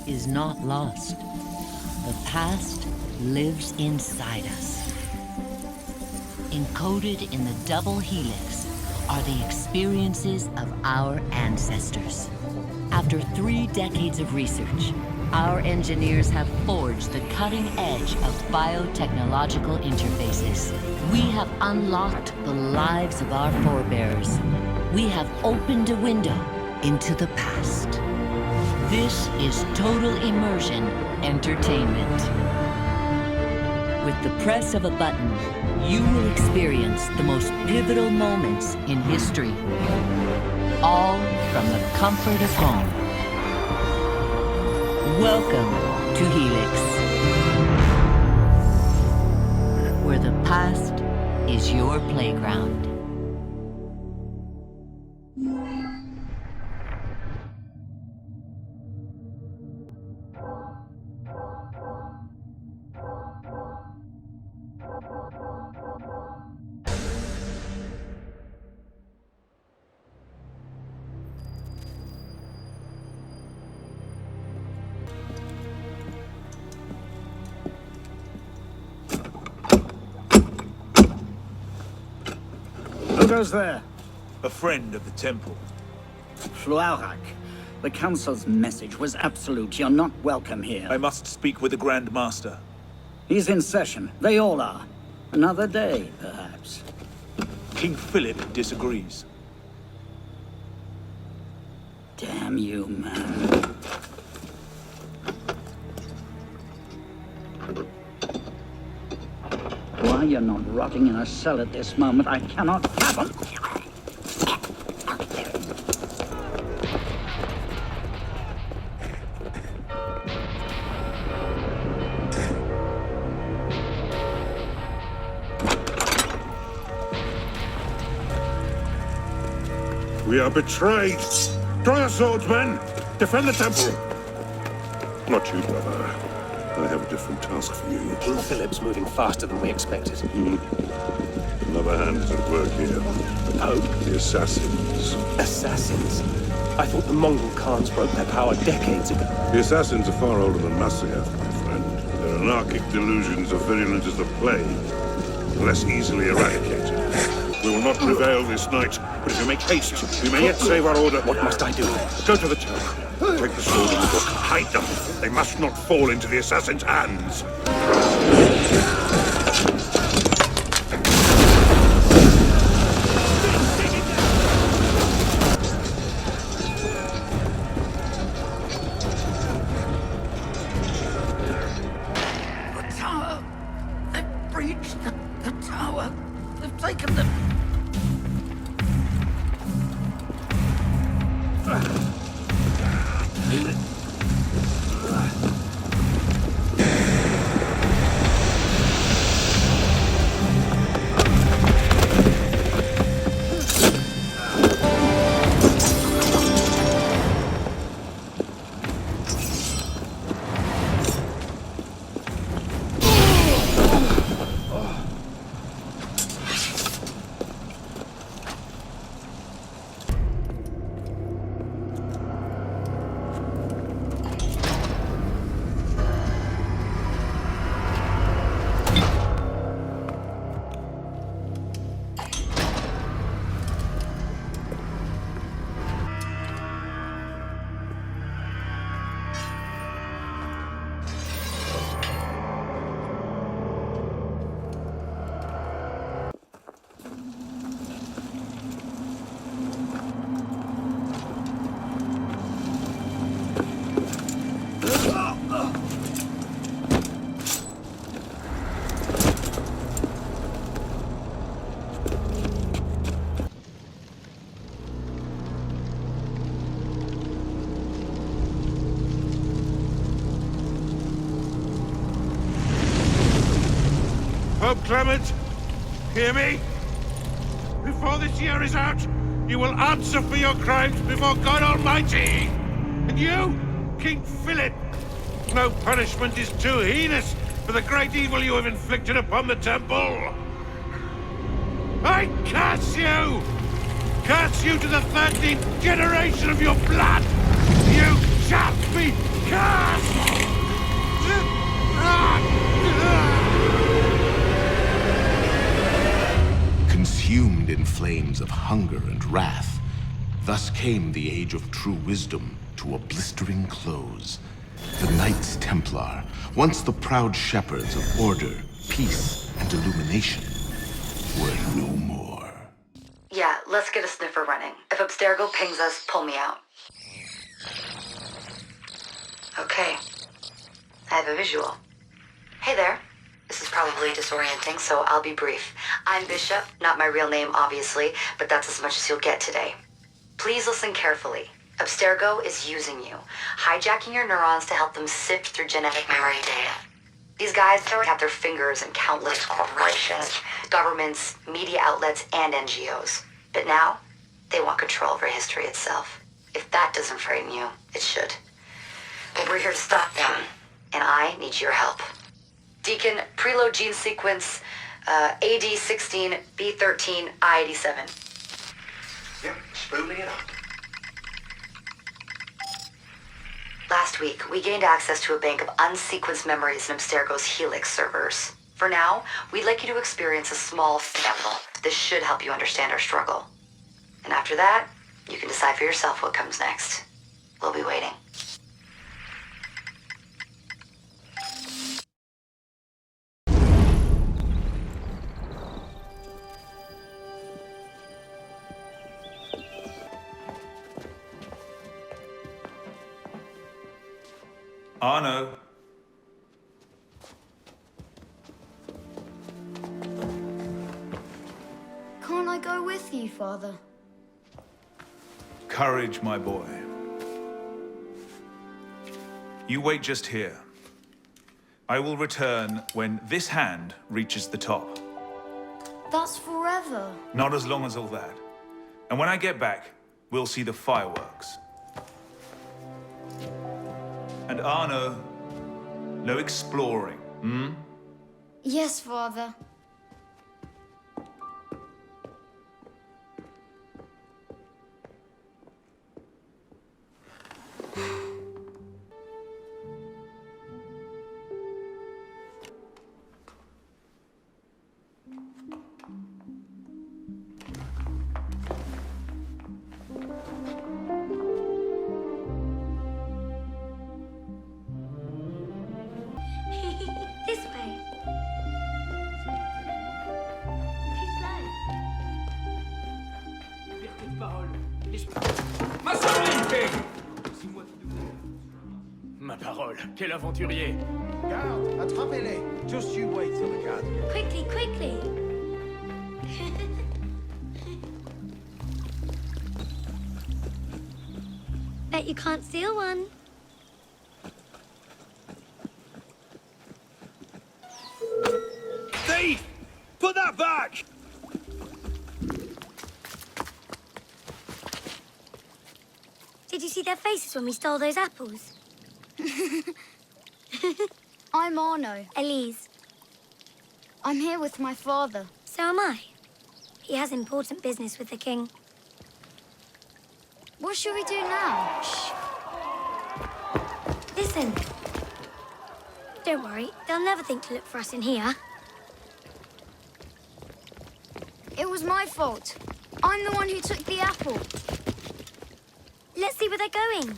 is not lost. The past lives inside us. Encoded in the double helix are the experiences of our ancestors. After 3 decades of research, our engineers have forged the cutting edge of biotechnological interfaces. We have unlocked the lives of our forebears. We have opened a window into the past. This is total immersion entertainment. With the press of a button, you will experience the most pivotal moments in history. All from the comfort of home. Welcome to Helix, where the past is your playground. Who goes there? A friend of the temple. Fluaurak. The Council's message was absolute. You're not welcome here. I must speak with the Grand Master. He's in session. They all are. Another day, perhaps. King Philip disagrees. Damn you, man. Why you're not rotting in a cell at this moment, I cannot fathom. We are betrayed! Draw your swords, men! Defend the temple! Not you, brother. I have a different task for you. King Philip's moving faster than we expected. Another hand is at work here. The Pope? The assassins. Assassins? I thought the Mongol Khans broke their power decades ago. The assassins are far older than Masyaf, my friend. Their anarchic delusions are virulent as the plague, less easily eradicated. We will not prevail this night, but if you make haste, we may yet save our order. What must I do? Go to the tower. Take the sword and the book. Hide them. They must not fall into the assassin's hands. The tower! They've breached the tower! They've taken them! Pope Clement, hear me? Before this year is out, you will answer for your crimes before God Almighty! And you, King Philip, no punishment is too heinous for the great evil you have inflicted upon the temple! I curse you! Curse you to the 13th generation of your blood! You shall be cursed! Consumed in flames of hunger and wrath, thus came the age of true wisdom to a blistering close. The Knights Templar, once the proud shepherds of order, peace, and illumination, were no more. Yeah, let's get a sniffer running. If Abstergo pings us, pull me out. Okay. I have a visual. Hey there. This is probably disorienting, so I'll be brief. I'm Bishop, not my real name, obviously, but that's as much as you'll get today. Please listen carefully. Abstergo is using you, hijacking your neurons to help them sift through genetic memory data. These guys have their fingers in countless corporations, governments, media outlets, and NGOs. But now, they want control over history itself. If that doesn't frighten you, it should. But we're here to stop them, and I need your help. Deacon, preload gene sequence AD16, B13, I87. Yep, spooling it up. Last week, we gained access to a bank of unsequenced memories in Abstergo's Helix servers. For now, we'd like you to experience a small sample. This should help you understand our struggle. And after that, you can decide for yourself what comes next. We'll be waiting. Arno. Can't I go with you, Father? Courage, my boy. You wait just here. I will return when this hand reaches the top. That's forever. Not as long as all that. And when I get back, we'll see the fireworks. And Arno, no exploring, hmm? Yes, Father. This way. Ma parole, quel aventurier! Garde, attrapez-les. Just you wait till the guard gets. Quickly, quickly. Bet you can't steal one. Thief! Put that back! Did you see their faces when we stole those apples? I'm Arno. Elise. I'm here with my father. So am I. He has important business with the king. What should we do now? Shh. Listen. Don't worry, they'll never think to look for us in here. It was my fault. I'm the one who took the apple. Let's see where they're going.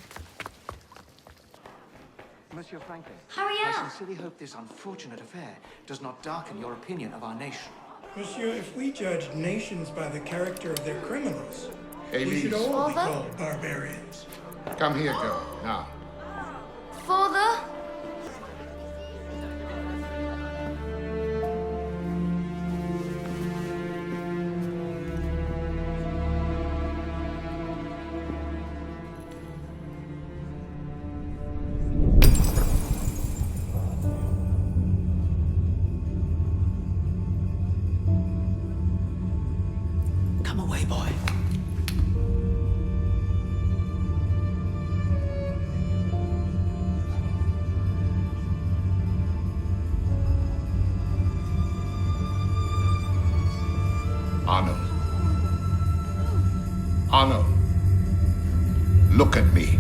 Monsieur Franklin, Hurry I up. sincerely hope this unfortunate affair does not darken your opinion of our nation. Monsieur, if we judged nations by the character of their criminals, we Elise, should all be Father? called barbarians. come here, girl, now. Father? Come away, boy. Arno. Arno. Look at me.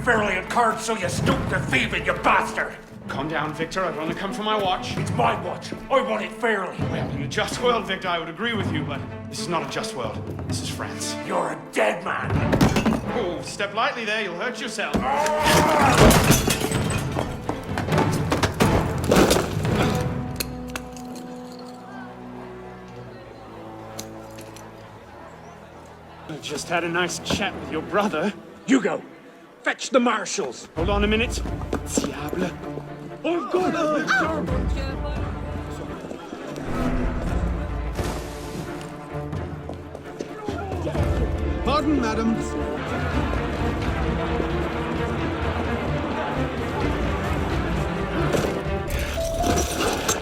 fairly at cards, so you stoop to thieving, you bastard! Calm down, Victor. I've only come for my watch. It's my watch. I want it fairly. Well, in a just world, Victor, I would agree with you, but this is not a just world. This is France. You're a dead man. Oh, step lightly there. You'll hurt yourself. I just had a nice chat with your brother. Hugo, fetch the marshals. Hold on a minute. Diable. Oh, God! Pardon, madam.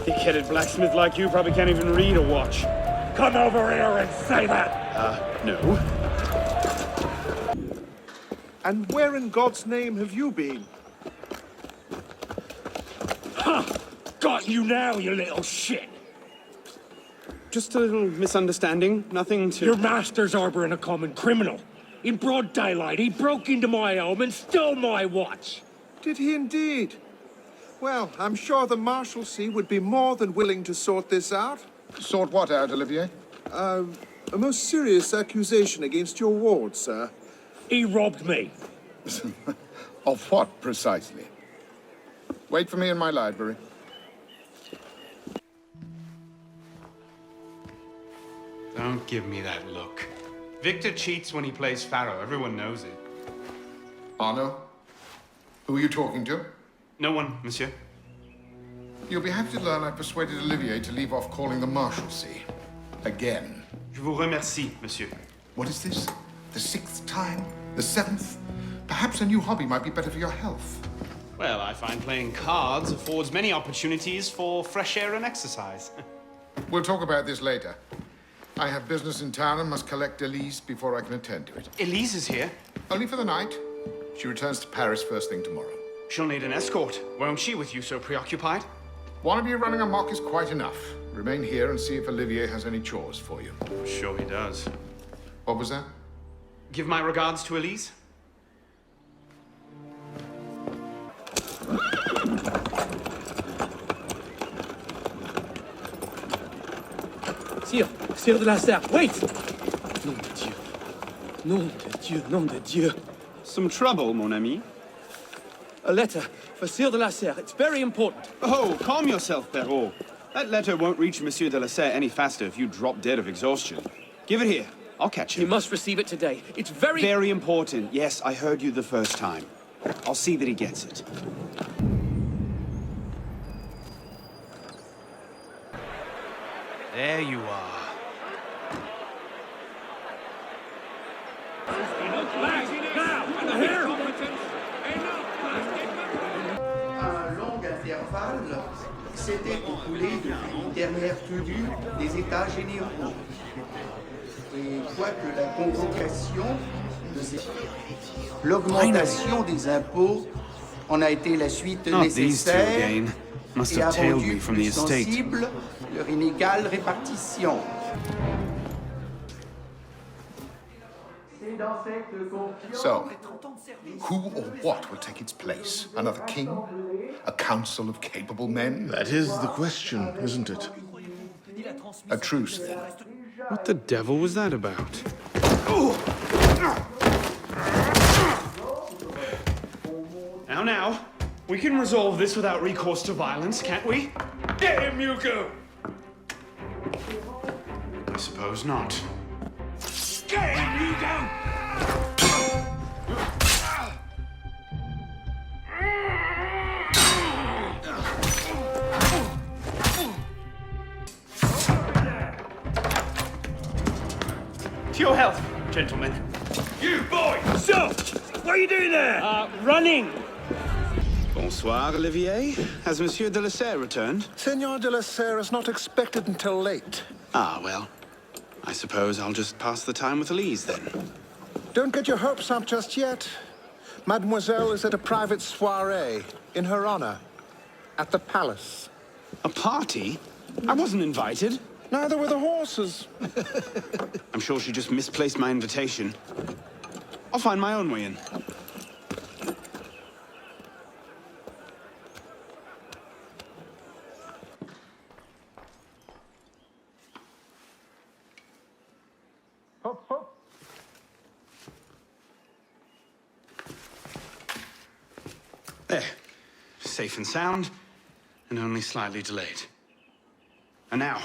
Thick-headed blacksmith like you probably can't even read a watch. Come over here and say that! No. And where in God's name have you been? Ha! Got you now, you little shit! Just a little misunderstanding. Nothing to... Your master's harboring a common criminal. In broad daylight, he broke into my home and stole my watch. Did he indeed? Well, I'm sure the Marshalsea would be more than willing to sort this out. Sort what out, Olivier? A most serious accusation against your ward, sir. He robbed me. Of what, precisely? Wait for me in my library. Don't give me that look. Victor cheats when he plays Pharaoh. Everyone knows it. Arno? Who are you talking to? No one, monsieur. You'll be happy to learn I persuaded Olivier to leave off calling the Marshalsea. Again. Je vous remercie, monsieur. What is this? The 6th time? The 7th? Perhaps a new hobby might be better for your health. Well, I find playing cards affords many opportunities for fresh air and exercise. We'll talk about this later. I have business in town and must collect Elise before I can attend to it. Elise is here. Only for the night. She returns to Paris first thing tomorrow. She'll need an escort, won't she, with you so preoccupied? One of you running amok is quite enough. Remain here and see if Olivier has any chores for you. I'm sure he does. What was that? Give my regards to Elise. Sire de la Serre, wait! Nom de Dieu. Nom de Dieu, nom de Dieu. Some trouble, mon ami? A letter for Sire de la Serre. It's very important. Oh, calm yourself, Perrault. That letter won't reach Monsieur de la Serre any faster if you drop dead of exhaustion. Give it here. I'll catch him. He must receive it today. It's very... Very important. Yes, I heard you the first time. I'll see that he gets it. There you are. Un long intervalle s'était écoulé depuis une dernière tenue des États généraux. Et quoique la convocation de ces... L'augmentation des impôts en a été la suite nécessaire et a rendu plus sensible leur inégale répartition. So, who or what will take its place? Another king? A council of capable men? That is the question, isn't it? A truce, then. What the devil was that about? Now, we can resolve this without recourse to violence, can't we? Get him, Hugo! I suppose not. Get him, Hugo! To your health, gentlemen. You boy! So, what are you doing there? Running! Bonsoir, Olivier. Has Monsieur de la Serre returned? Senor de la Serre is not expected until late. Ah, well. I suppose I'll just pass the time with Elise, then. Don't get your hopes up just yet. Mademoiselle is at a private soiree in her honor at the palace. A party? I wasn't invited. Neither were the horses. I'm sure she just misplaced my invitation. I'll find my own way in. Hop, hop. There. Safe and sound, and only slightly delayed. And now,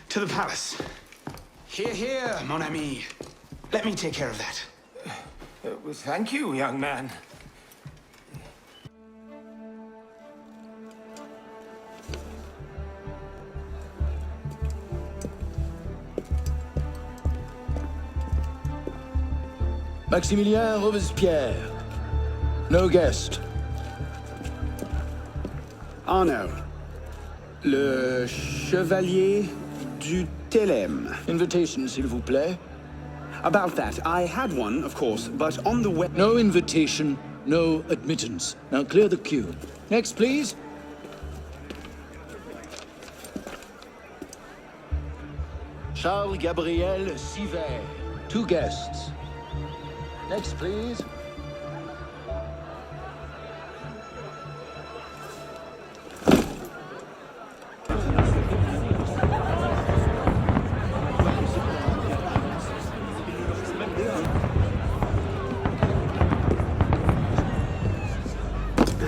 to the palace. Here, here, mon ami. Let me take care of that. Well, thank you, young man. Maximilien Robespierre. No guest. Arnaud. Le Chevalier du Télème. Invitation, s'il vous plaît. About that, I had one, of course, but on the way... No invitation, no admittance. Now clear the queue. Next, please. Charles Gabriel Siver. 2 guests. Next, please.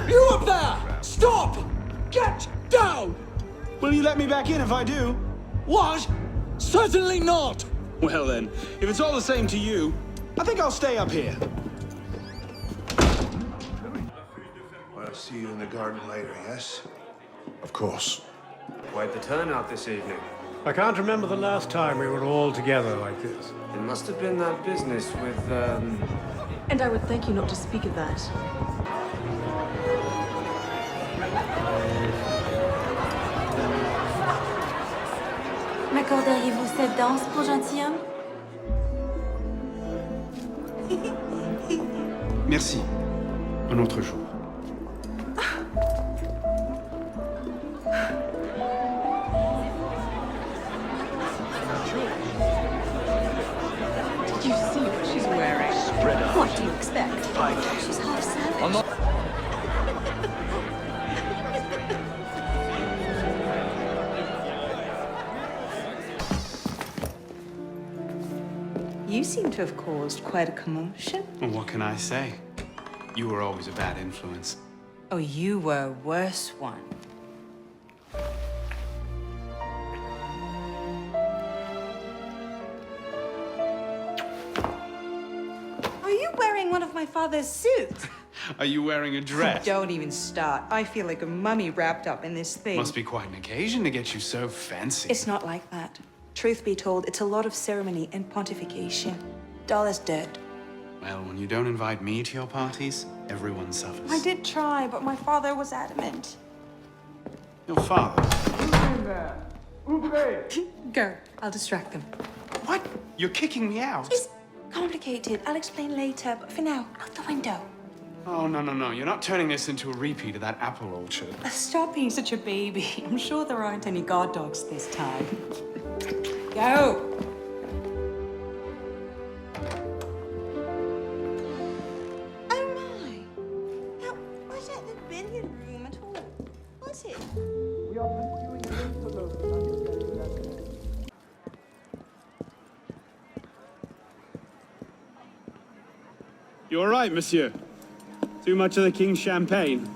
You up there! Stop! Get down! Will you let me back in if I do? What? Certainly not! Well then, if it's all the same to you, I think I'll stay up here. I'll see you in the garden later, yes? Of course. Quite the turnout this evening. I can't remember the last time we were all together like this. It must have been that business with, And I would thank you not to speak of that. M'accorderiez-vous cette danse pour gentilhomme? Merci. Un autre jour. Did you see what she's wearing? What do you expect? She's half savage. You seem to have caused quite a commotion. Well, what can I say? You were always a bad influence. Oh, you were a worse one. Are you wearing one of my father's suits? Are you wearing a dress? Don't even start. I feel like a mummy wrapped up in this thing. Must be quite an occasion to get you so fancy. It's not like that. Truth be told, it's a lot of ceremony and pontification. Dull as dirt. Well, when you don't invite me to your parties, everyone suffers. I did try, but my father was adamant. Your father? Go. I'll distract them. What? You're kicking me out? It's complicated. I'll explain later, but for now, out the window. Oh, no, no, no. You're not turning this into a repeat of that apple orchard. Stop being such a baby. I'm sure there aren't any guard dogs this time. Go! Oh my! That wasn't the billiard room at all, was it? We are pursuing You all right, monsieur? Too much of the king's champagne?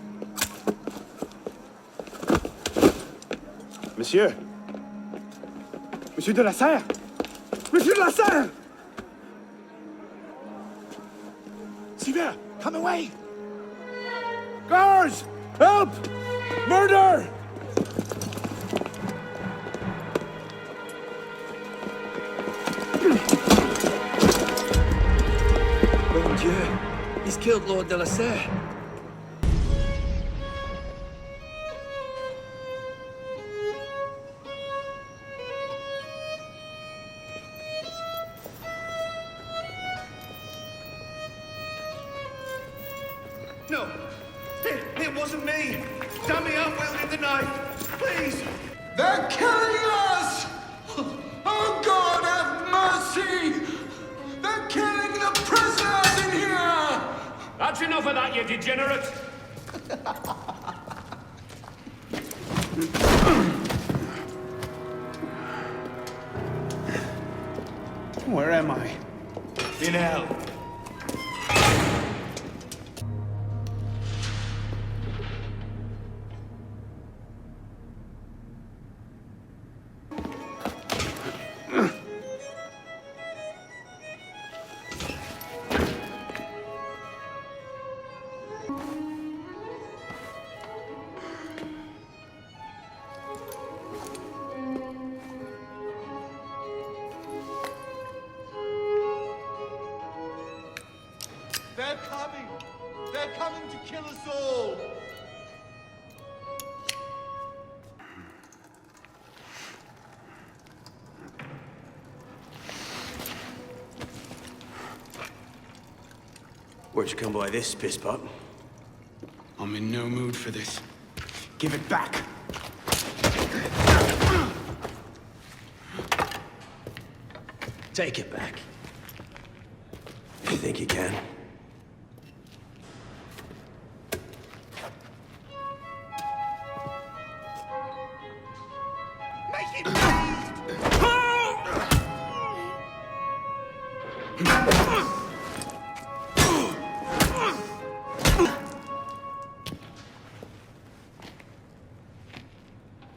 Monsieur? Monsieur de la Serre! Monsieur de la Serre! Siver, come away! Guards! Help! Murder! Mon Dieu, he's killed Lord de la Serre. No, it wasn't me. Damn me, I'm wielding the knife. Please. They're killing us! Oh God, have mercy! They're killing the prisoners in here! That's enough of that, you degenerate! Where am I? In hell. They're coming! They're coming to kill us all! Where'd you come by this, pisspot? I'm in no mood for this. Give it back! Take it back. You think you can?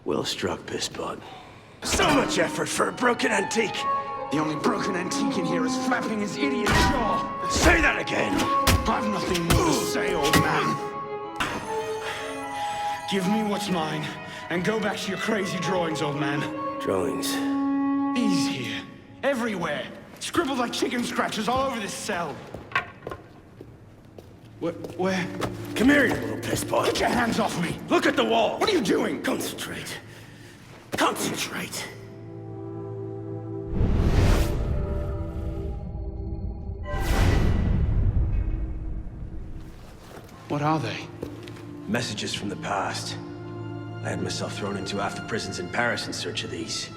Well struck, pisspot. So much effort for a broken antique! The only broken antique in here is flapping his idiot jaw! Say that again! I've nothing more to say, old man. Give me what's mine, and go back to your crazy drawings, old man. Drawings? These here. Everywhere. Scribbled like chicken scratches all over this cell. Where? Come here, you little pisspot. Get your hands off me! Look at the wall! What are you doing? Concentrate. Concentrate. What are they? Messages from the past. I had myself thrown into half the prisons in Paris in search of these.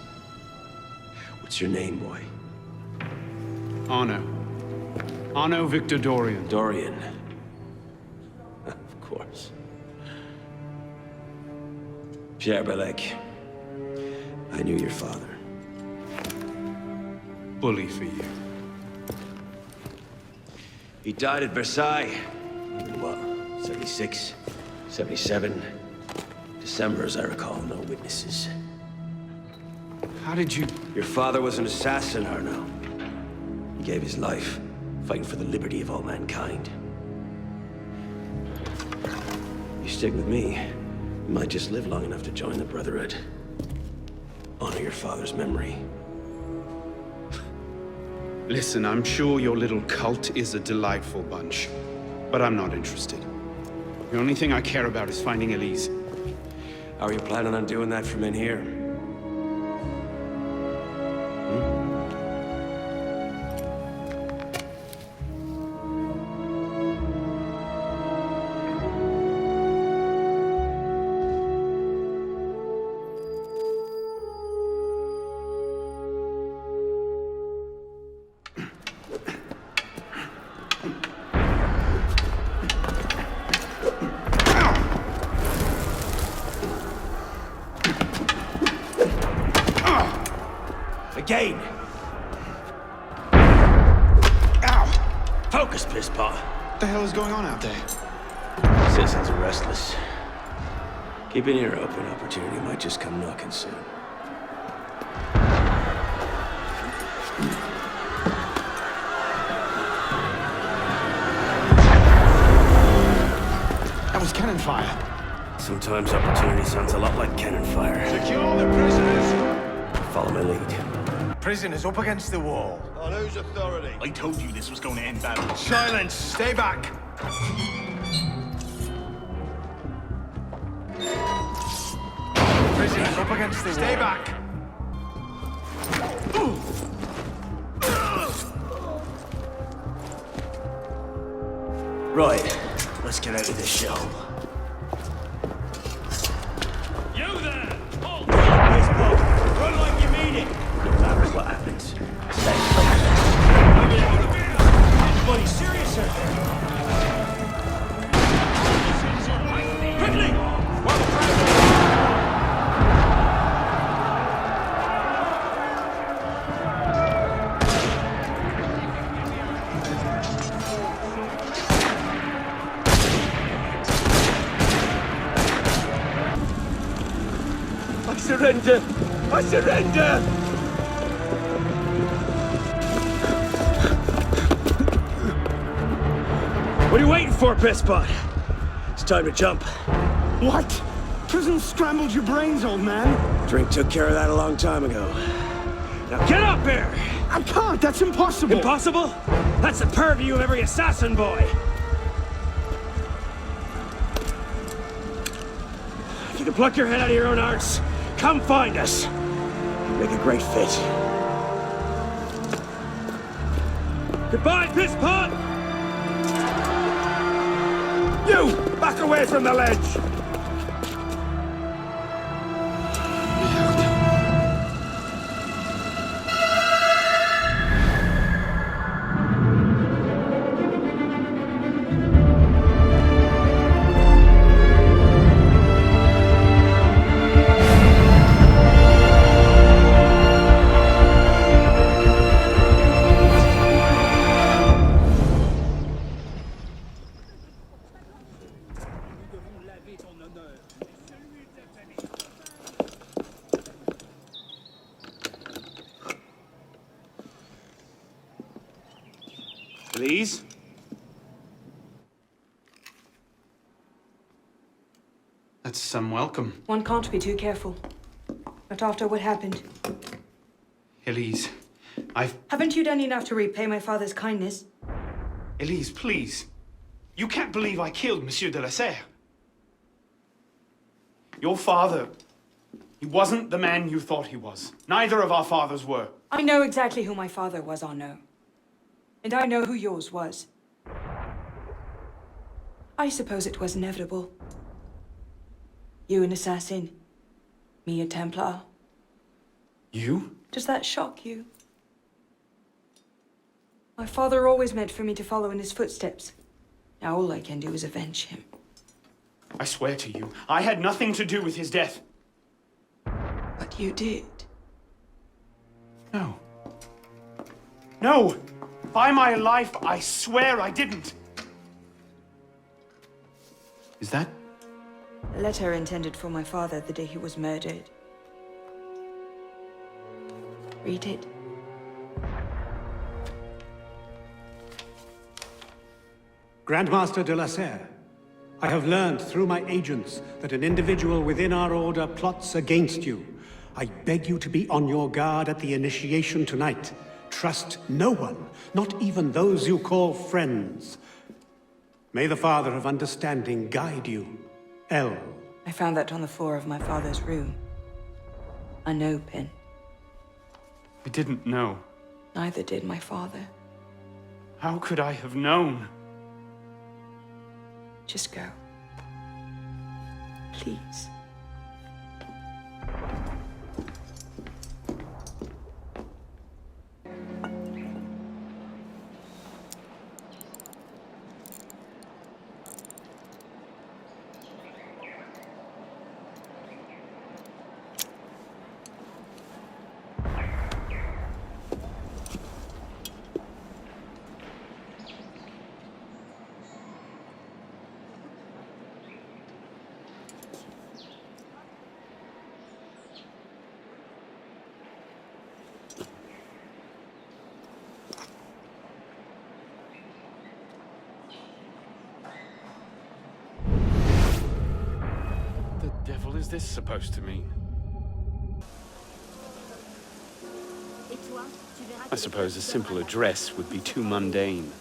What's your name, boy? Arno. Arno Victor Dorian. Dorian. Of course. Pierre Belec. I knew your father. Bully for you. He died at Versailles. In what, 76, 77? December, as I recall, no witnesses. How did you... Your father was an assassin, Arno. He gave his life, fighting for the liberty of all mankind. You stick with me, you might just live long enough to join the Brotherhood. Honor your father's memory. Listen, I'm sure your little cult is a delightful bunch, but I'm not interested. The only thing I care about is finding Elise. How are you planning on doing that from in here? Again! Ow! Focus, pisspot. What the hell is going on out there? Citizens are restless. Keep an ear open. Opportunity might just come knocking soon. That was cannon fire. Sometimes opportunity sounds a lot like cannon fire. Secure the prisoners! Follow my lead. Prisoners up against the wall. On whose authority? I told you this was going to end badly. Silence! Stay back! Prisoners up against the wall. Stay back! Right. Let's get out of this shell. You there! Halt! Run like you mean it! No matter what happens. Stay focused. Buddy, serious out there? Quickly! surrender! I surrender! What are you waiting for, Pissbot? It's time to jump. What? Prison scrambled your brains, old man. Drink took care of that a long time ago. Now get up here! I can't, that's impossible! Impossible? That's the purview of every assassin boy! If you can pluck your head out of your own arse, come find us! Make a great fit. Goodbye, Pisspot! You! Back away from the ledge! Please? That's some welcome. One can't be too careful. Not after what happened. Elise, Haven't you done enough to repay my father's kindness? Elise, please. You can't believe I killed Monsieur de la Serre. Your father, he wasn't the man you thought he was. Neither of our fathers were. I know exactly who my father was, Arnaud. And I know who yours was. I suppose it was inevitable. You an assassin, me a Templar. You? Does that shock you? My father always meant for me to follow in his footsteps. Now all I can do is avenge him. I swear to you, I had nothing to do with his death. But you did. No. No! By my life, I swear I didn't. Is that? A letter intended for my father the day he was murdered. Read it. Grandmaster de la Serre, I have learned through my agents that an individual within our order plots against you. I beg you to be on your guard at the initiation tonight. Trust no one, not even those you call friends. May the Father of Understanding guide you. L. I found that on the floor of my father's room. A no pin. I didn't know. Neither did my father. How could I have known? Just go. Please. What is this supposed to mean? I suppose a simple address would be too mundane.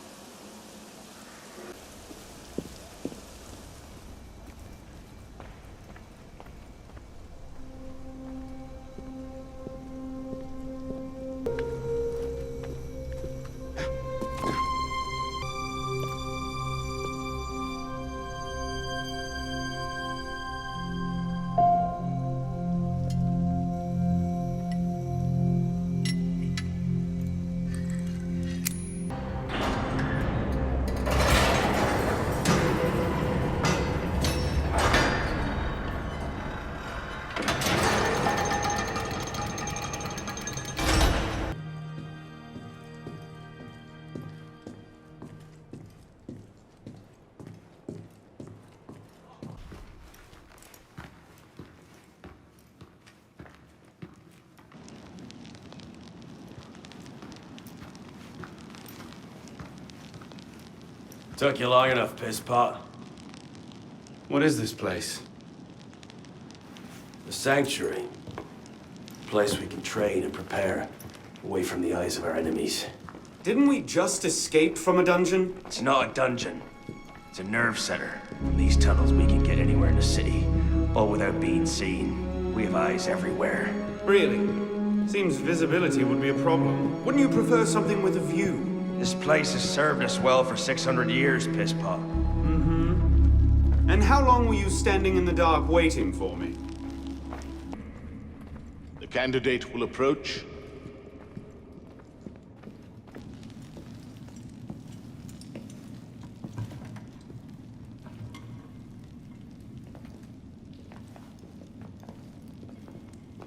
Took you long enough, pisspot. What is this place? The Sanctuary. A place we can train and prepare, away from the eyes of our enemies. Didn't we just escape from a dungeon? It's not a dungeon. It's a nerve center. From these tunnels we can get anywhere in the city, all without being seen. We have eyes everywhere. Really? Seems visibility would be a problem. Wouldn't you prefer something with a view? This place has served us well for 600 years, pisspot. Mm-hmm. And how long were you standing in the dark waiting for me? The candidate will approach.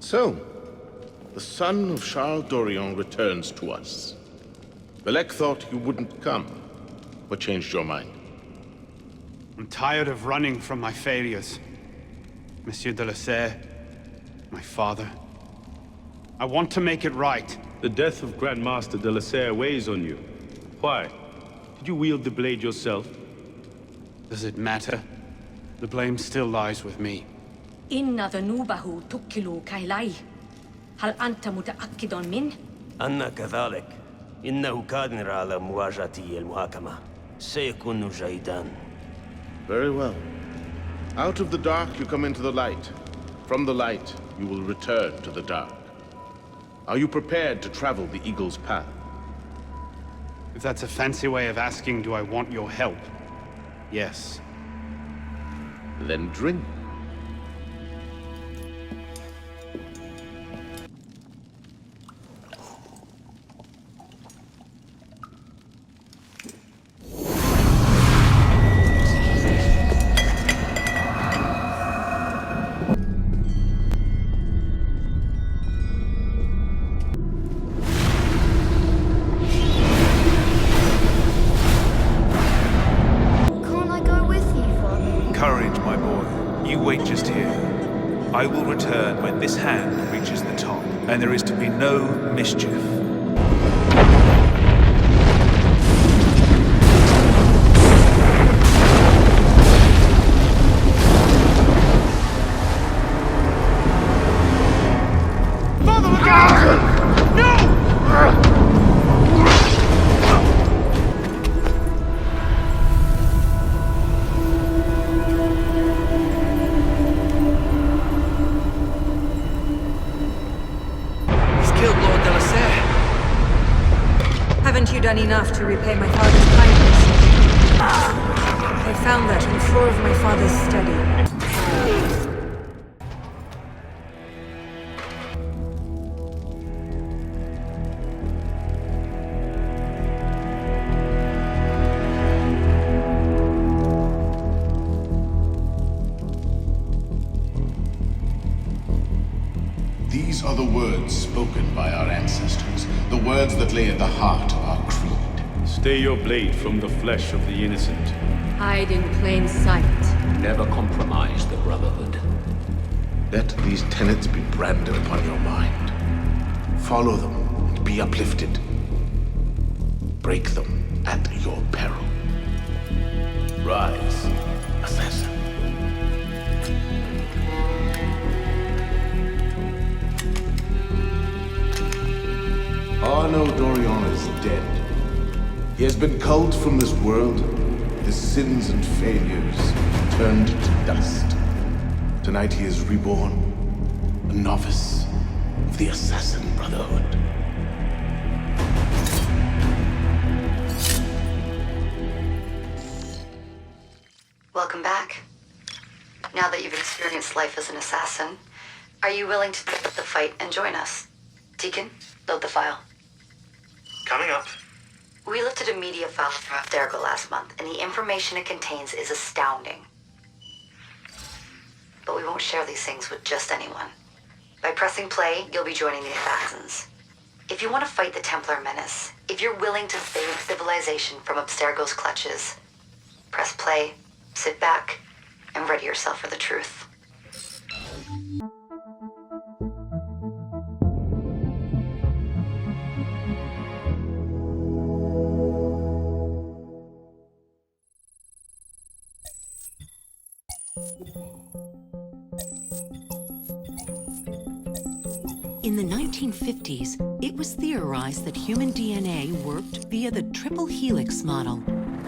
So, the son of Charles Dorion returns to us. Belek thought you wouldn't come. What changed your mind? I'm tired of running from my failures. Monsieur de la Serre, my father. I want to make it right. The death of Grand Master de la Serre weighs on you. Why? Did you wield the blade yourself? Does it matter? The blame still lies with me. إن ذنوبه تكل كيلي. هل أنت متأكد من؟ أنا كذلك. إنه قادر على مواجهة المحاكمة. سيكون جيدا. Very well. Out of the dark you come into the light. From the light you will return to the dark. Are you prepared to travel the Eagle's path? If that's a fancy way of asking, do I want your help? Yes. Then drink. I will return when this hand reaches the top, and there is to be no mischief. Father, look out! No! Haven't you done enough to repay my father's kindness? I found that on the floor of my father's study. These are the words spoken by our ancestors, the words that lay at the heart of our creed. Stay your blade from the flesh of the innocent. Hide in plain sight. Never compromise the Brotherhood. Let these tenets be branded upon your mind. Follow them and be uplifted. Break them at your peril. Rise, assassin. Arno Dorion is dead. He has been culled from this world, his sins and failures turned to dust. Tonight he is reborn, a novice of the Assassin Brotherhood. Welcome back. Now that you've experienced life as an assassin, are you willing to pick up the fight and join us? Deacon, load the file. Coming up. We lifted a media file from Abstergo last month, and the information it contains is astounding. But we won't share these things with just anyone. By pressing play, you'll be joining the Assassins. If you want to fight the Templar menace, if you're willing to save civilization from Abstergo's clutches, press play, sit back, and ready yourself for the truth. In the 1950s, it was theorized that human DNA worked via the triple helix model.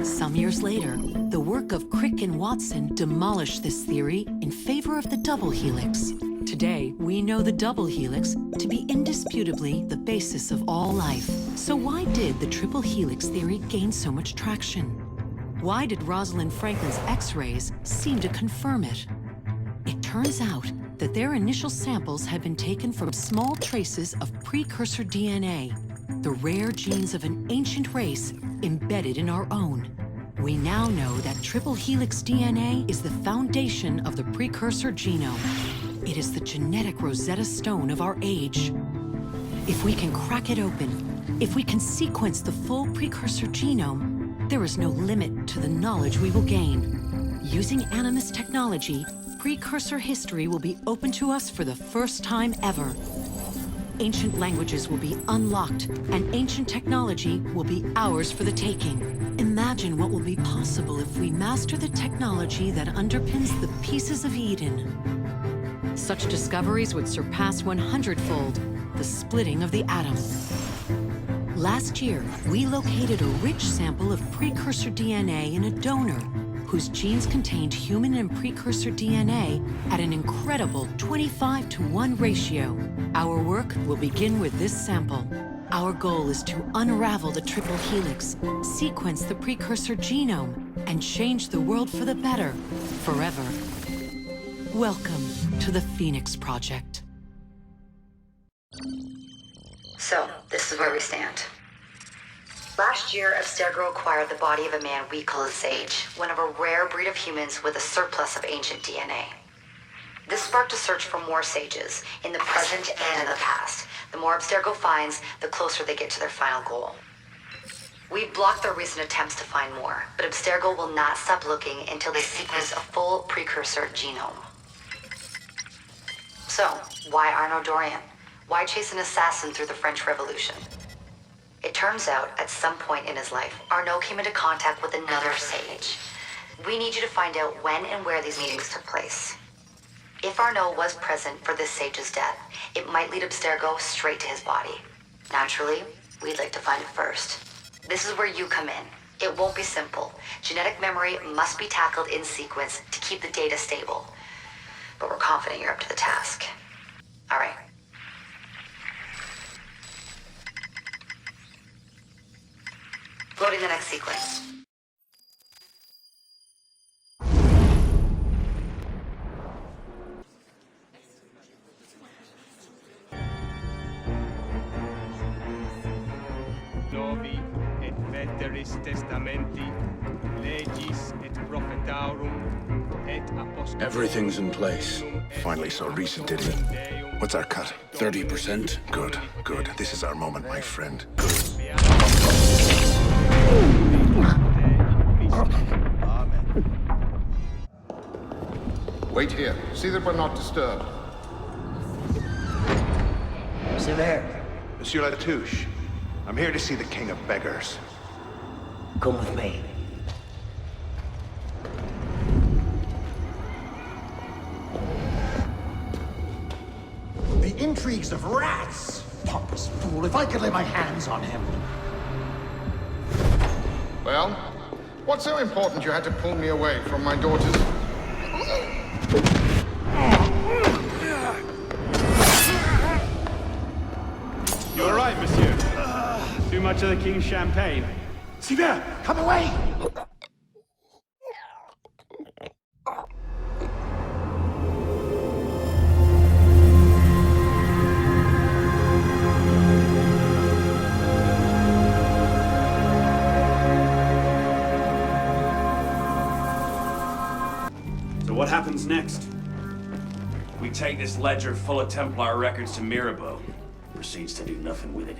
Some years later, the work of Crick and Watson demolished this theory in favor of the double helix. Today, we know the double helix to be indisputably the basis of all life. So why did the triple helix theory gain so much traction? Why did Rosalind Franklin's X-rays seem to confirm it? It turns out that their initial samples had been taken from small traces of precursor DNA, the rare genes of an ancient race embedded in our own. We now know that triple helix DNA is the foundation of the precursor genome. It is the genetic Rosetta Stone of our age. If we can crack it open, if we can sequence the full precursor genome, there is no limit to the knowledge we will gain. Using Animus technology, precursor history will be open to us for the first time ever. Ancient languages will be unlocked, and ancient technology will be ours for the taking. Imagine what will be possible if we master the technology that underpins the pieces of Eden. Such discoveries would surpass 100-fold the splitting of the atom. Last year, we located a rich sample of precursor DNA in a donor whose genes contained human and precursor DNA at an incredible 25-to-1 ratio. Our work will begin with this sample. Our goal is to unravel the triple helix, sequence the precursor genome, and change the world for the better, forever. Welcome to the Phoenix Project. So, this is where we stand. Last year, Abstergo acquired the body of a man we call a sage, one of a rare breed of humans with a surplus of ancient DNA. This sparked a search for more sages, in the present and in the past. The more Abstergo finds, the closer they get to their final goal. We've blocked their recent attempts to find more, but Abstergo will not stop looking until they sequence a full precursor genome. So, why Arnaud Dorian? Why chase an assassin through the French Revolution? It turns out, at some point in his life, Arnaud came into contact with another sage. We need you to find out when and where these meetings took place. If Arnaud was present for this sage's death, it might lead Abstergo straight to his body. Naturally, we'd like to find it first. This is where you come in. It won't be simple. Genetic memory must be tackled in sequence to keep the data stable. But we're confident you're up to the task. All right. Loading the next sequence. Novi et veteris testamenti, legis et prophetarum, et apostolorum. Everything's in place. Finally so recent, did he? What's our cut? 30%. Good, good. This is our moment, my friend. Wait here. See that we're not disturbed. Sévère. Monsieur Latouche, I'm here to see the King of Beggars. Come with me. The intrigues of rats! Pompous fool, if I could lay my hands on him. Well, what's so important you had to pull me away from my daughters? You all right, monsieur? Too much of the king's champagne? Sévère, come away! So what happens next? We take this ledger full of Templar records to Mirabeau. Proceeds to do nothing with it.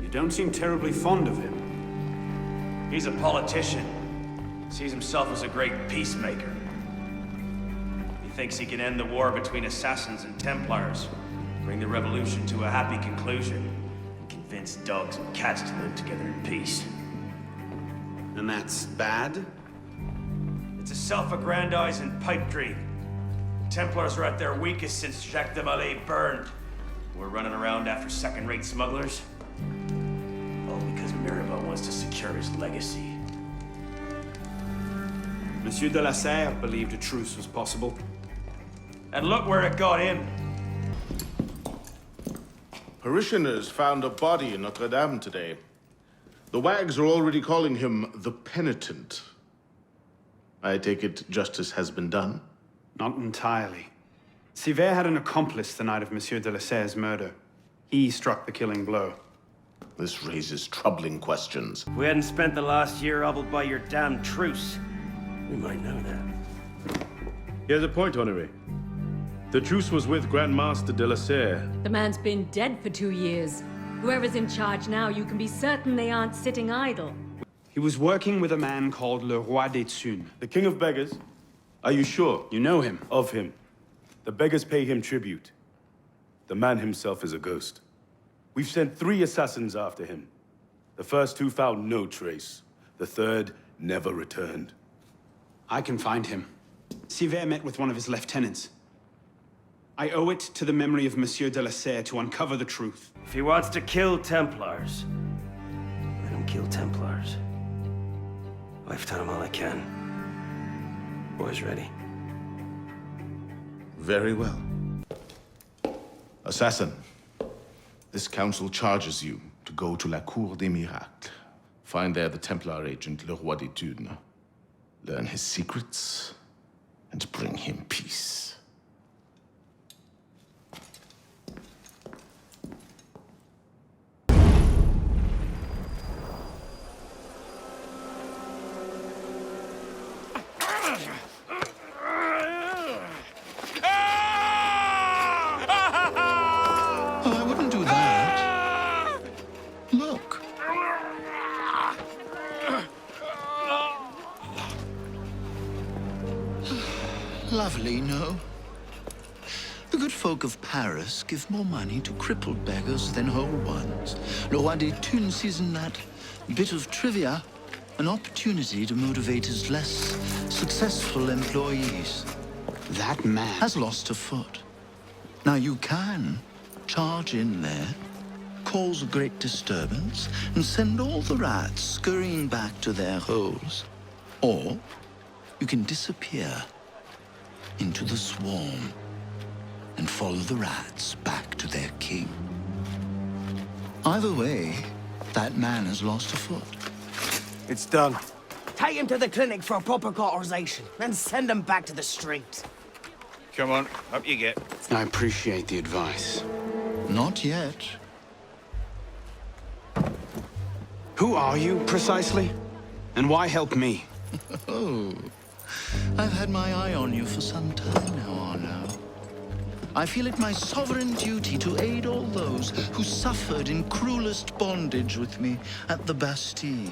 You don't seem terribly fond of him. He's a politician. Sees himself as a great peacemaker. He thinks he can end the war between assassins and Templars, bring the revolution to a happy conclusion, and convince dogs and cats to live together in peace. And that's bad? It's a self-aggrandizing pipe dream. Templars are at their weakest since Jacques de Molay burned. We're running around after second-rate smugglers? All because Mirabeau wants to secure his legacy. Monsieur de la Serre believed a truce was possible. And look where it got him. Parishioners found a body in Notre Dame today. The wags are already calling him the Penitent. I take it justice has been done? Not entirely. Sivert had an accomplice the night of Monsieur de la Serre's murder. He struck the killing blow. This raises troubling questions. If we hadn't spent the last year hobbled by your damn truce, we might know that. Here's a point, Honoré. The truce was with Grand Master de la Serre. The man's been dead for 2 years. Whoever's in charge now, you can be certain they aren't sitting idle. He was working with a man called Le Roi des Thunes. The King of Beggars? Are you sure? You know him? Of him. The beggars pay him tribute. The man himself is a ghost. We've sent 3 assassins after him. The first 2 found no trace. The third never returned. I can find him. Sivert met with one of his lieutenants. I owe it to the memory of Monsieur de la Serre to uncover the truth. If he wants to kill Templars, let him kill Templars. I've done all I can. Boys ready? Very well. Assassin, this council charges you to go to La Cour des Miracles. Find there the Templar agent, Le Roi des Thunes. Learn his secrets, and bring him peace. Lovely, no? The good folk of Paris give more money to crippled beggars than whole ones. Le Roi des Thunes sees in that bit of trivia an opportunity to motivate his less successful employees. That man has lost a foot. Now you can charge in there, cause a great disturbance, and send all the rats scurrying back to their holes. Or you can disappear into the swarm and follow the rats back to their king. Either way, that man has lost a foot. It's done. Take him to the clinic for a proper cauterization, then send him back to the street. Come on, up you get. I appreciate the advice. Not yet. Who are you, precisely? And why help me? Oh, I've had my eye on you for some time now, Arno. I feel it my sovereign duty to aid all those who suffered in cruelest bondage with me at the Bastille.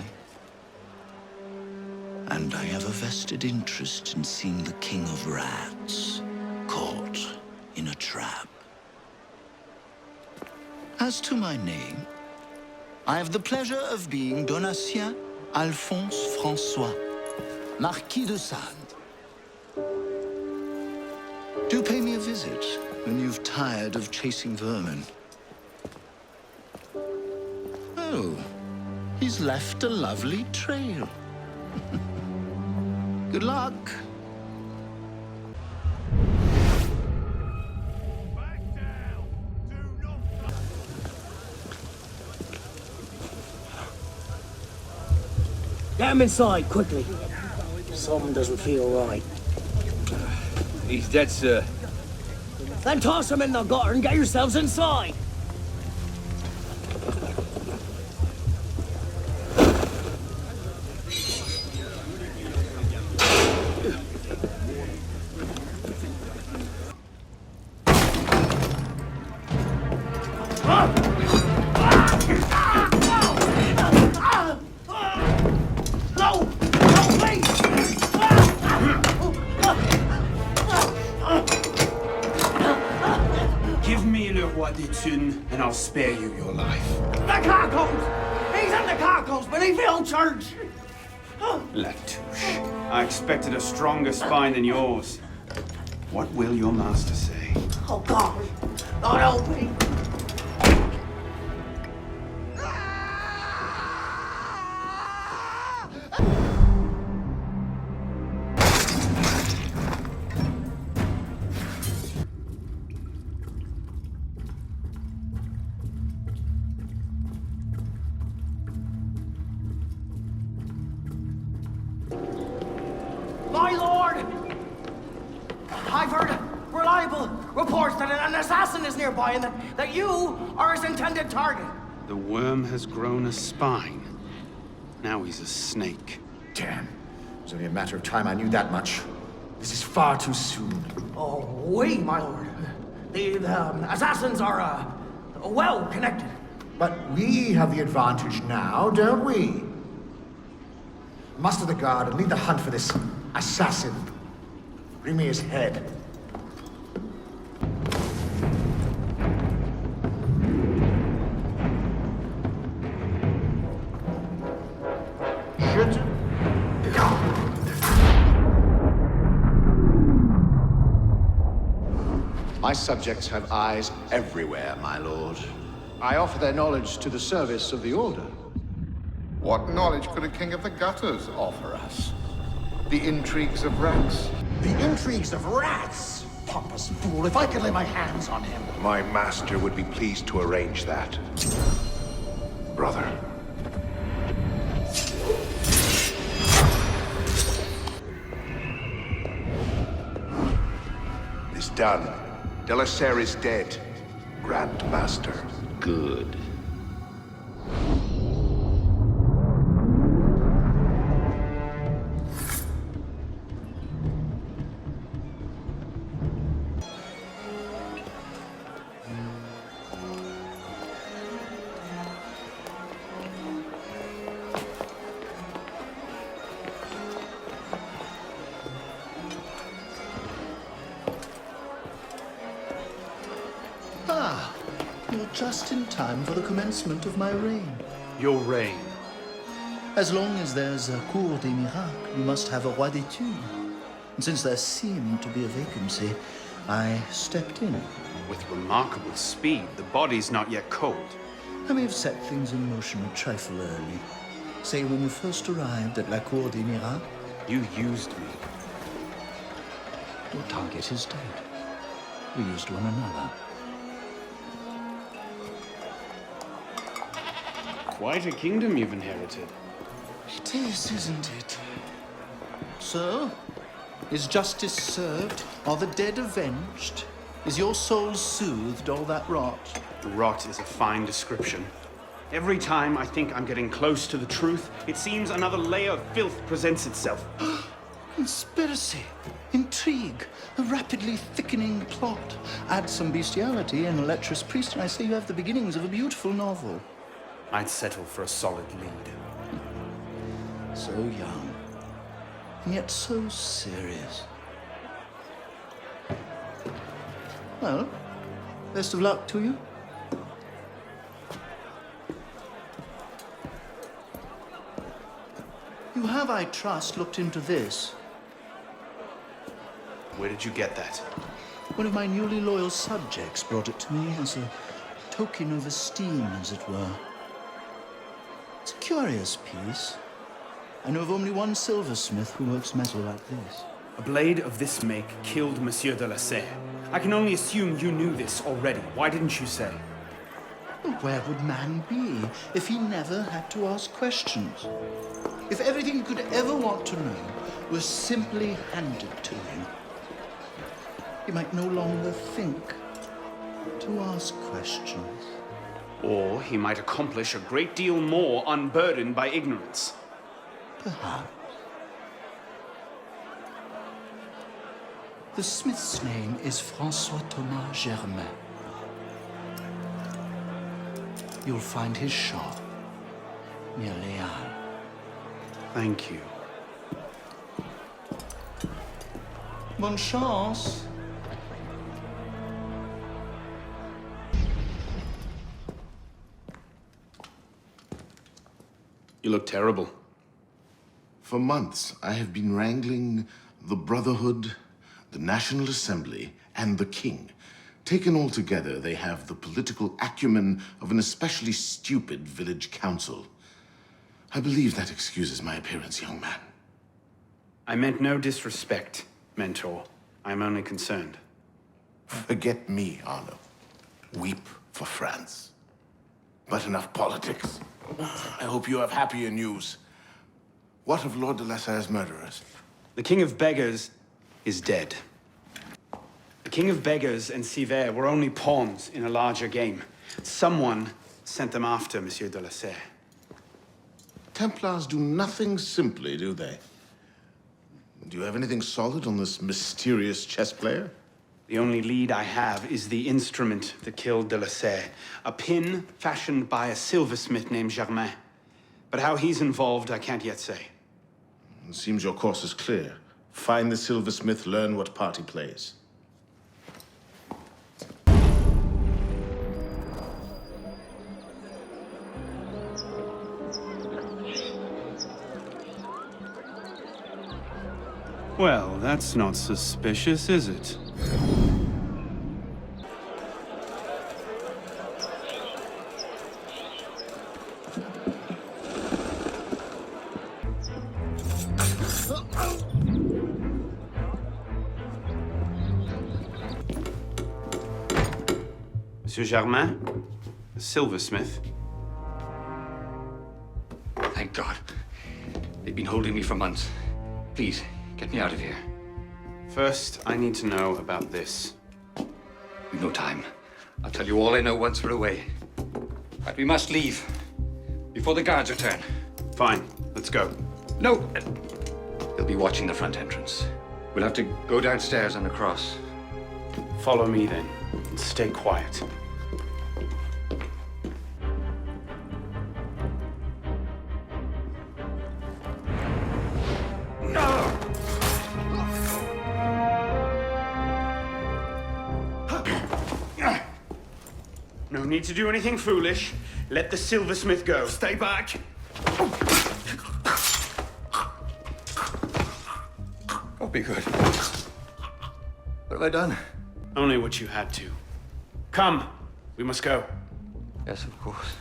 And I have a vested interest in seeing the King of Rats caught in a trap. As to my name, I have the pleasure of being Donatien Alphonse François, Marquis de Sade. Do pay me a visit when you've tired of chasing vermin. Oh, he's left a lovely trail. Good luck. Get him inside, quickly. Something doesn't feel right. He's dead, sir. Then toss him in the gutter and get yourselves inside. Give me Le Roi des Thunes, and I'll spare you your life. The carcons! He's in the carcons beneath the old church! Latouche, I expected a stronger spine than yours. What will your master say? Oh, God! Not help me! reports that an assassin is nearby and that you are his intended target. The worm has grown a spine. Now he's a snake. Damn. It was only a matter of time I knew that much. This is far too soon. Oh, wait, my lord. The assassins are, well connected. But we have the advantage now, don't we? Muster the guard and lead the hunt for this assassin. Bring me his head. Shit. My subjects have eyes everywhere, my lord. I offer their knowledge to the service of the Order. What knowledge could a king of the gutters offer us? The intrigues of rats? The intrigues of rats? Pompous fool, if I could lay my hands on him. My master would be pleased to arrange that. Brother. It's done. Delacer is dead, Grand Master. Good. Ah, you're just in time for the commencement of my reign. Your reign? As long as there's a Cour des Miracles, you must have a Roi des Tours. And since there seemed to be a vacancy, I stepped in. With remarkable speed, the body's not yet cold. I may have set things in motion a trifle early. Say, when you first arrived at La Cour des Miracles, you used me. Your target is dead. We used one another. Quite a kingdom you've inherited. It is, isn't it? So, is justice served? Are the dead avenged? Is your soul soothed, all that rot? Rot is a fine description. Every time I think I'm getting close to the truth, it seems another layer of filth presents itself. Conspiracy, intrigue, a rapidly thickening plot. Add some bestiality and a lecherous priest, and I say you have the beginnings of a beautiful novel. I'd settle for a solid lead. So young, and yet so serious. Well, best of luck to you. You have, I trust, looked into this. Where did you get that? One of my newly loyal subjects brought it to me as a token of esteem, as it were. It's a curious piece. I know of only one silversmith who works metal like this. A blade of this make killed Monsieur de la Serre. I can only assume you knew this already. Why didn't you say? Well, where would man be if he never had to ask questions? If everything he could ever want to know was simply handed to him, he might no longer think to ask questions. Or he might accomplish a great deal more unburdened by ignorance. Perhaps. The smith's name is François Thomas Germain. You'll find his shop near Les Halles. Thank you. Bonne chance. You look terrible. For months, I have been wrangling the Brotherhood, the National Assembly, and the King. Taken all together, they have the political acumen of an especially stupid village council. I believe that excuses my appearance, young man. I meant no disrespect, Mentor. I'm only concerned. Forget me, Arno. Weep for France. But enough politics. I hope you have happier news. What of Lord de la Serre's murderers? The King of Beggars is dead. The King of Beggars and Sivert were only pawns in a larger game. Someone sent them after Monsieur de la Serre. Templars do nothing simply, do they? Do you have anything solid on this mysterious chess player? The only lead I have is the instrument that killed de la Serre. A pin fashioned by a silversmith named Germain. But how he's involved, I can't yet say. It seems your course is clear. Find the silversmith, learn what part he plays. Well, that's not suspicious, is it? Monsieur Germain, the silversmith. Thank God. They've been holding me for months. Please, get me out of here. First, I need to know about this. We've no time. I'll tell you all I know once we're away. But we must leave before the guards return. Fine, let's go. No! They'll be watching the front entrance. We'll have to go downstairs and across. Follow me then, and stay quiet. No need to do anything foolish. Let the silversmith go. Stay back! Oh, be good. What have I done? Only what you had to. Come, we must go. Yes, of course.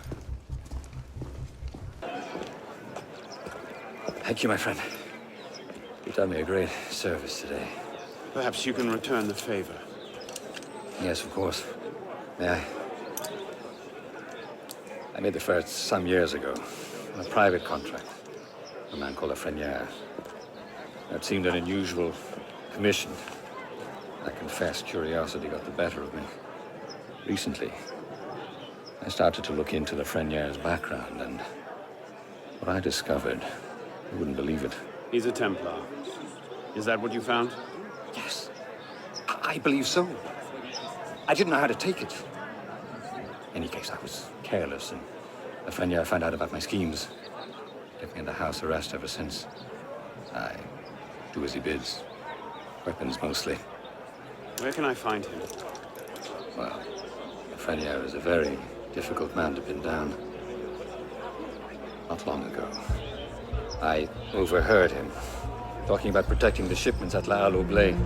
Thank you, my friend. You've done me a great service today. Perhaps you can return the favor. Yes, of course. May I? I made the first some years ago, on a private contract. A man called a Frenier. It seemed an unusual commission. I confess curiosity got the better of me. Recently, I started to look into the Frenier's background, and what I discovered, you wouldn't believe it. He's a Templar. Is that what you found? Yes. I believe so. I didn't know how to take it. In any case, I was careless, and the Frenier found out about my schemes. Kept me under house arrest ever since. I do as he bids. Weapons mostly. Where can I find him? Well, the Frenier is a very difficult man to pin down. Not long ago, I overheard him talking about protecting the shipments at La Halle au Blé.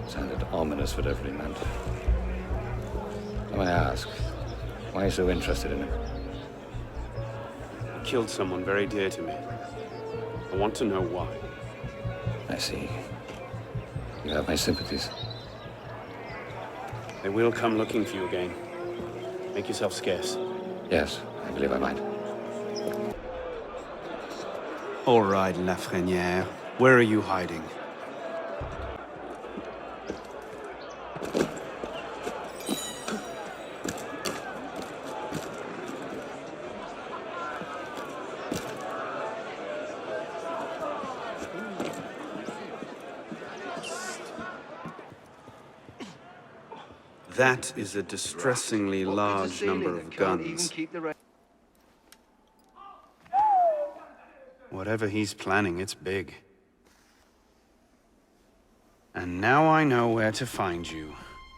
Sounded ominous, whatever he meant. Now I ask, why are you so interested in him? He killed someone very dear to me. I want to know why. I see. You have my sympathies. They will come looking for you again. Make yourself scarce. Yes, I believe I might. All right, Lafrenière. Where are you hiding? That is a distressingly large number of guns. Whatever he's planning, it's big. And now I know where to find you,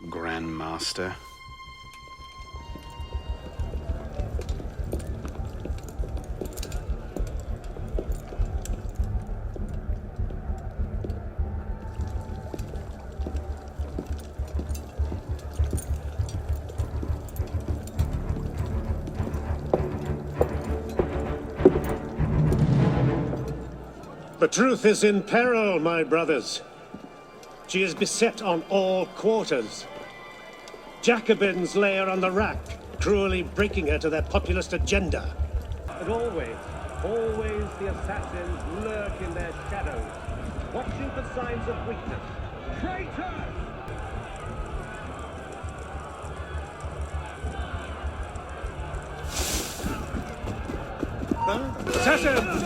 Grandmaster. The truth is in peril, my brothers. She is beset on all quarters. Jacobins lay her on the rack, cruelly breaking her to their populist agenda. But always the assassins lurk in their shadows, watching for signs of weakness. Traitors! Assassins!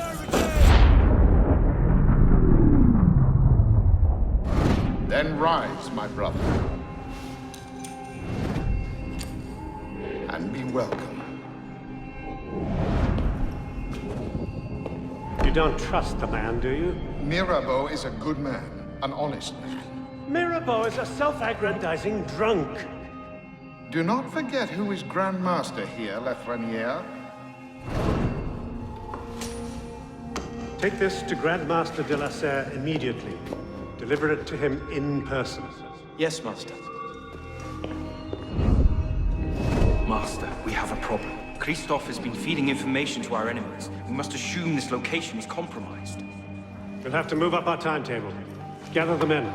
Then rise, my brother. And be welcome. You don't trust the man, do you? Mirabeau is a good man, an honest man. Mirabeau is a self-aggrandizing drunk. Do not forget who is Grand Master here, Lafreniere. Take this to Grand Master de la Serre immediately. Deliver it to him in person. Yes, Master. Master, we have a problem. Christoph has been feeding information to our enemies. We must assume this location is compromised. We'll have to move up our timetable. Gather the men.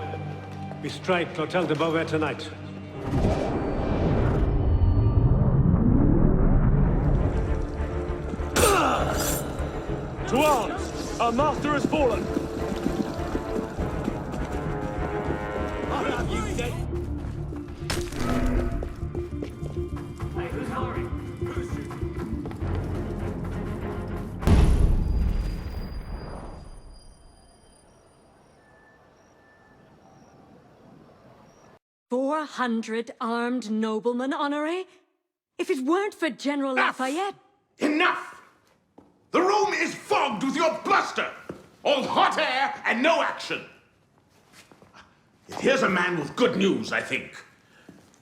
We strike L'Hôtel de Beauvais tonight. To arms! Our master has fallen! "400 armed noblemen, Honoré? If it weren't for General Lafayette..." Enough! The room is fogged with your bluster! All hot air and no action! Here's a man with good news, I think.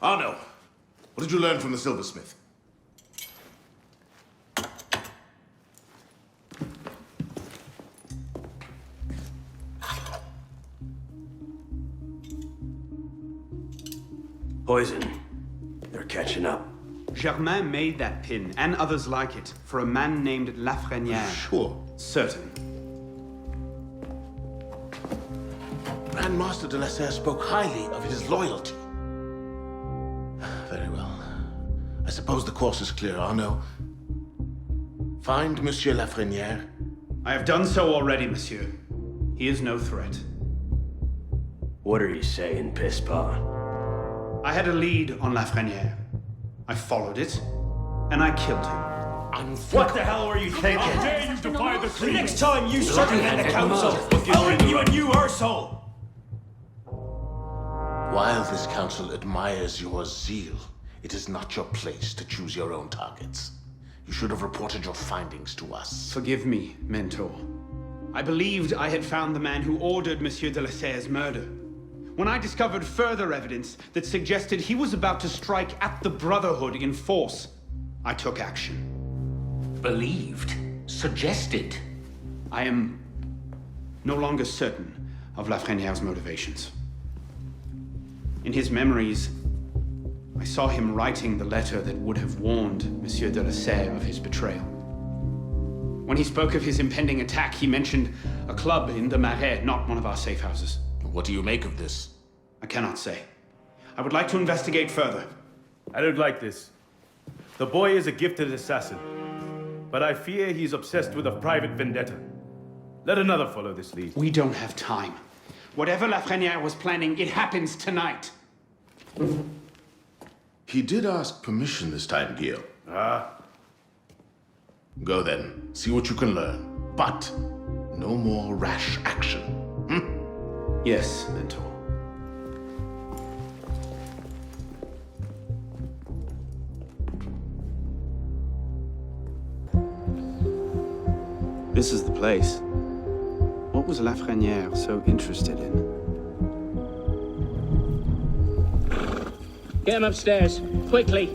Arno, what did you learn from the silversmith? Poison. They're catching up. Germain made that pin, and others like it, for a man named Lafreniere. Sure. Certain. Grand Master de la Serre spoke highly of his loyalty. Very well. I suppose the course is clear, Arno. Find Monsieur Lafreniere. I have done so already, monsieur. He is no threat. What are you saying, Pisspah? I had a lead on Lafreniere. I followed it, and I killed him. What the hell were you thinking? How dare you defy the creed? Next time you circumvent the council, I'll give you a new arsehole! While this council admires your zeal, it is not your place to choose your own targets. You should have reported your findings to us. Forgive me, Mentor. I believed I had found the man who ordered Monsieur de la Serre's murder. When I discovered further evidence that suggested he was about to strike at the Brotherhood in force, I took action. Believed? Suggested? I am no longer certain of Lafreniere's motivations. In his memories, I saw him writing the letter that would have warned Monsieur de la Serre of his betrayal. When he spoke of his impending attack, he mentioned a club in the Marais, not one of our safe houses. What do you make of this? I cannot say. I would like to investigate further. I don't like this. The boy is a gifted assassin, but I fear he's obsessed with a private vendetta. Let another follow this lead. We don't have time. Whatever Lafreniere was planning, it happens tonight. He did ask permission this time, Guillaume. Ah. Go then. See what you can learn. But no more rash action. Yes, Mentor. This is the place. What was Lafreniere so interested in? Get him upstairs, quickly.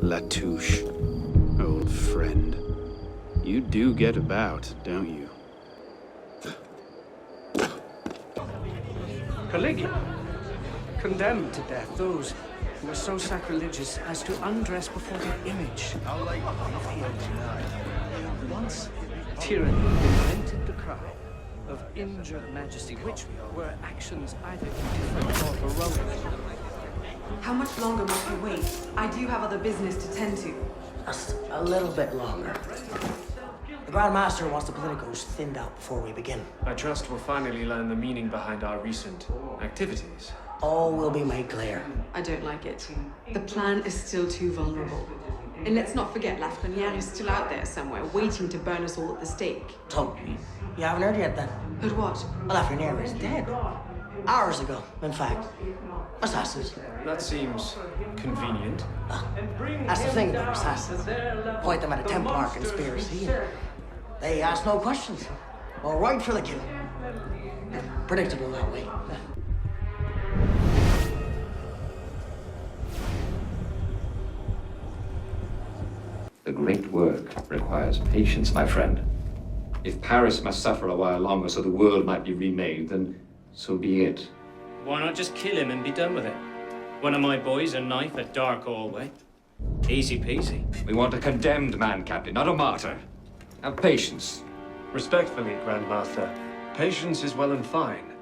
Latouche, old friend. You do get about, don't you? Caligula condemned to death those who were so sacrilegious as to undress before their image. Once, tyranny invented the cry of injured majesty, which were actions either indifferent or heroic. How much longer must we wait? I do have other business to tend to. Just a little bit longer. The Grand Master wants the politicos thinned out before we begin. I trust we'll finally learn the meaning behind our recent activities. All will be made clear. I don't like it. The plan is still too vulnerable. And let's not forget, Lafreniere is still out there somewhere, waiting to burn us all at the stake. So, you haven't heard yet then? Heard what? Well, Lafreniere is dead. Hours ago, in fact. Assassins. That seems convenient. That's the thing about assassins. Point them at a Templar conspiracy, and they ask no questions. Go right for the kill. Predictable that way. The great work requires patience, my friend. If Paris must suffer a while longer so the world might be remade, then so be it. Why not just kill him and be done with it? One of my boys, a knife, a dark hallway. Easy peasy. We want a condemned man, Captain, not a martyr. Have patience. Respectfully, Grandmaster, patience is well and fine.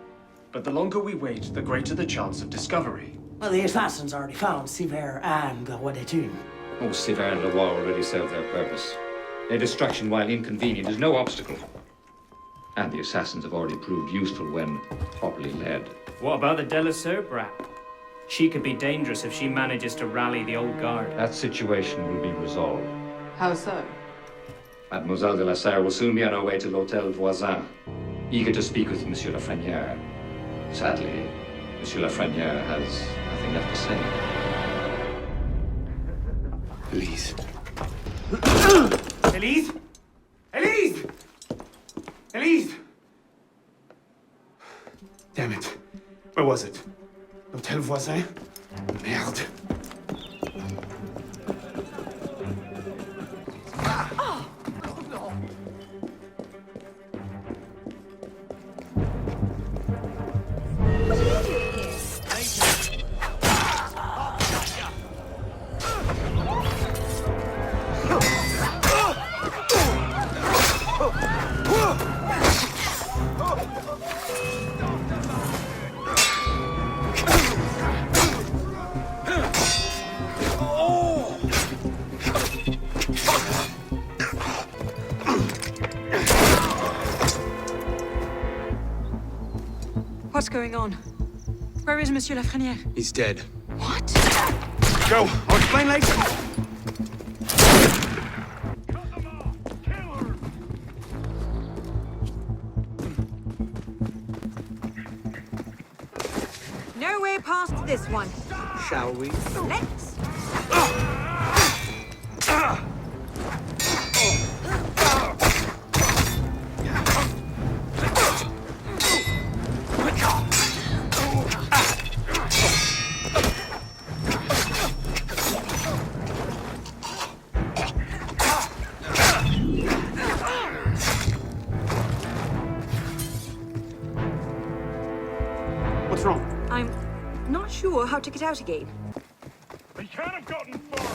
But the longer we wait, the greater the chance of discovery. Well, the assassins already found Siver and Wadetun. Oh, Siver and Leroy already served their purpose. Their destruction, while inconvenient, is no obstacle. And the assassins have already proved useful when properly led. What about the Delasser brat? She could be dangerous if she manages to rally the old guard. That situation will be resolved. How so? Mademoiselle de la Serre will soon be on her way to l'Hôtel Voisin, eager to speak with Monsieur Lafreniere. Sadly, Monsieur Lafreniere has nothing left to say. Elise. Elise? Elise! Elise! Damn it. Where was it? L'Hôtel Voisin? Merde. What's going on? Where is Monsieur Lafreniere? He's dead. What? Go! I'll explain later! No way past this one. Shall we? Let's. What's wrong? I'm not sure how to get out again. He can't have gotten far.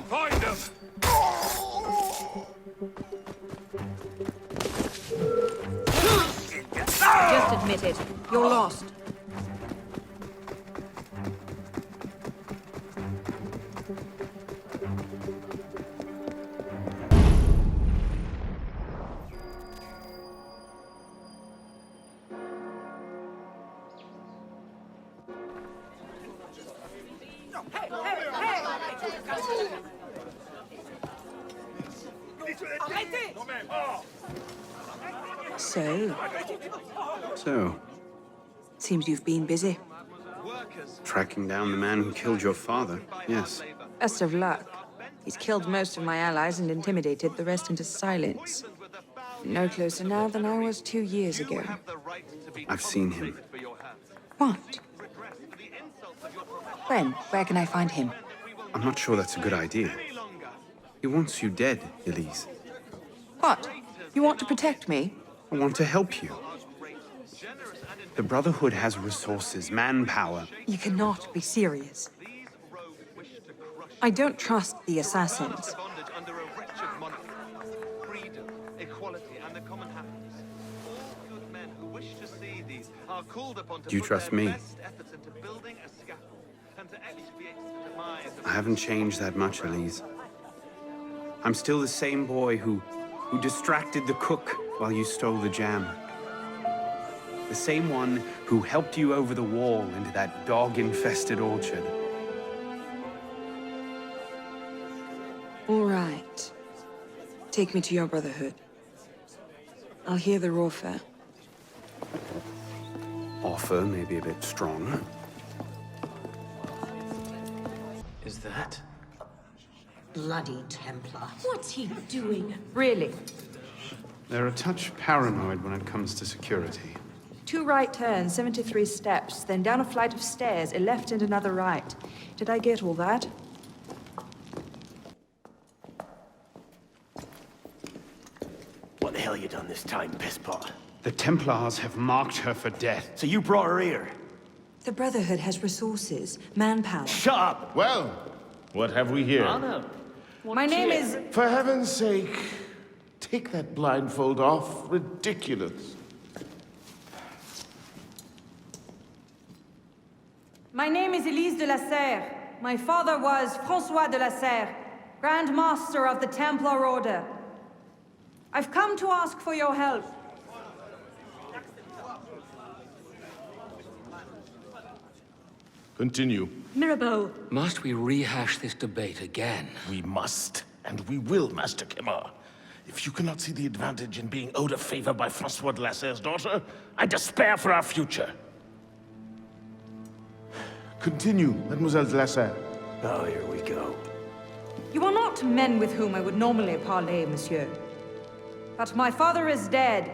Find him! Just admit it. You're lost. So, Seems you've been busy. tracking down the man who killed your father, yes. Best of luck. He's killed most of my allies and intimidated the rest into silence. No closer now than I was 2 years ago. I've seen him. What? When? Where can I find him? I'm not sure that's a good idea. He wants you dead, Elise. What? You want to protect me? I want to help you. The Brotherhood has resources, manpower. You cannot be serious. I don't trust the assassins. Do you trust me? I haven't changed that much, Elise. I'm still the same boy who who distracted the cook while you stole the jam. The same one who helped you over the wall into that dog-infested orchard. All right. Take me to your brotherhood. I'll hear the raw fare. Offer may be a bit strong. Is that? Bloody Templar. What's he doing? Really? They're a touch paranoid when it comes to security. 2 right turns, 73 steps, then down a flight of stairs, a left and another right. Did I get all that? What the hell you done this time, pisspot? The Templars have marked her for death. So you brought her here? The Brotherhood has resources, manpower. Shut up! Well, what have we here? Anna. My name is... For heaven's sake, take that blindfold off. Ridiculous. My name is Elise de la Serre. My father was François de la Serre, Grand Master of the Templar Order. I've come to ask for your help. Continue. Mirabeau. Must we rehash this debate again? We must, and we will, Master Kemar. If you cannot see the advantage in being owed a favor by Francois de la Serre's daughter, I despair for our future. Continue, Mademoiselle de la Serre. Oh, here we go. You are not men with whom I would normally parley, monsieur. But my father is dead,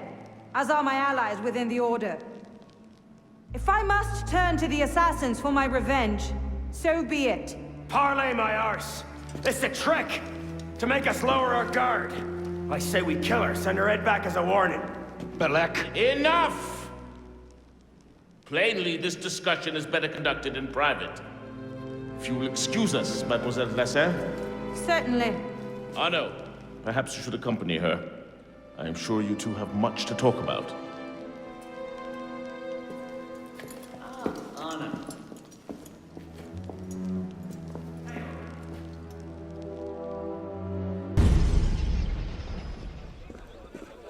as are my allies within the Order. If I must turn to the assassins for my revenge, so be it. Parley, my arse! It's a trick! To make us lower our guard! I say we kill her, send her head back as a warning. Belek. Enough! Plainly, this discussion is better conducted in private. If you will excuse us, Mademoiselle de la Serre. Certainly. Arno. Perhaps you should accompany her. I am sure you two have much to talk about.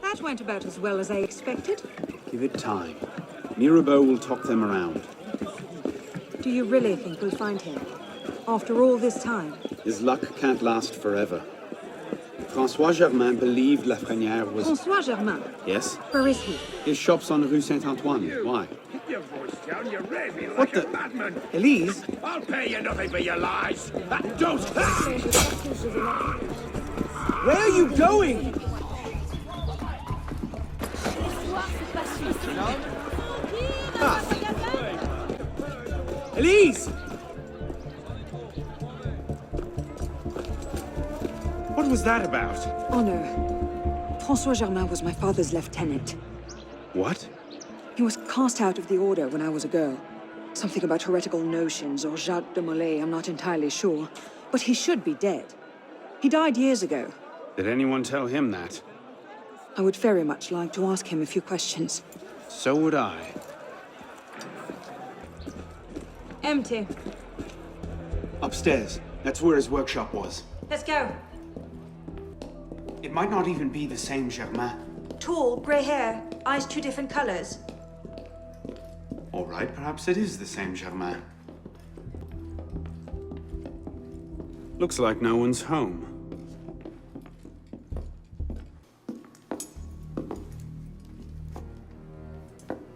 That went about as well as I expected. Give it time. Mirabeau will talk them around. Do you really think we'll find him? After all this time? His luck can't last forever. François Germain believed Lafrenière was... François Germain? Yes? Where is he? His shop's on Rue Saint-Antoine. Why? Keep your voice down, you're raving What like the- a madman. Elise? I'll pay you nothing for your lies. Don't... Where are you going? Elise! What was that about? Honor. François Germain was my father's lieutenant. What? He was cast out of the Order when I was a girl. Something about heretical notions or Jacques de Molay, I'm not entirely sure. But he should be dead. He died years ago. Did anyone tell him that? I would very much like to ask him a few questions. So would I. Empty. Upstairs. That's where his workshop was. Let's go. It might not even be the same Germain. Tall, grey hair, eyes 2 different colors. All right, perhaps it is the same Germain. Looks like no one's home.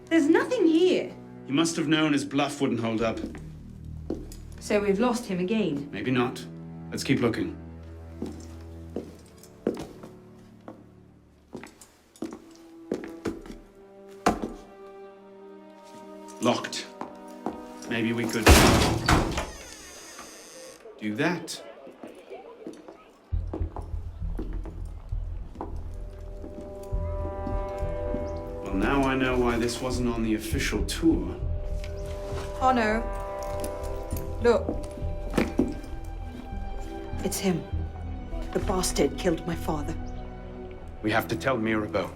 There's nothing here. He must have known his bluff wouldn't hold up. So we've lost him again. Maybe not. Let's keep looking. Locked. Maybe we could do that. Well, now I know why this wasn't on the official tour. Oh no. Look. It's him. The bastard killed my father. We have to tell Mirabeau.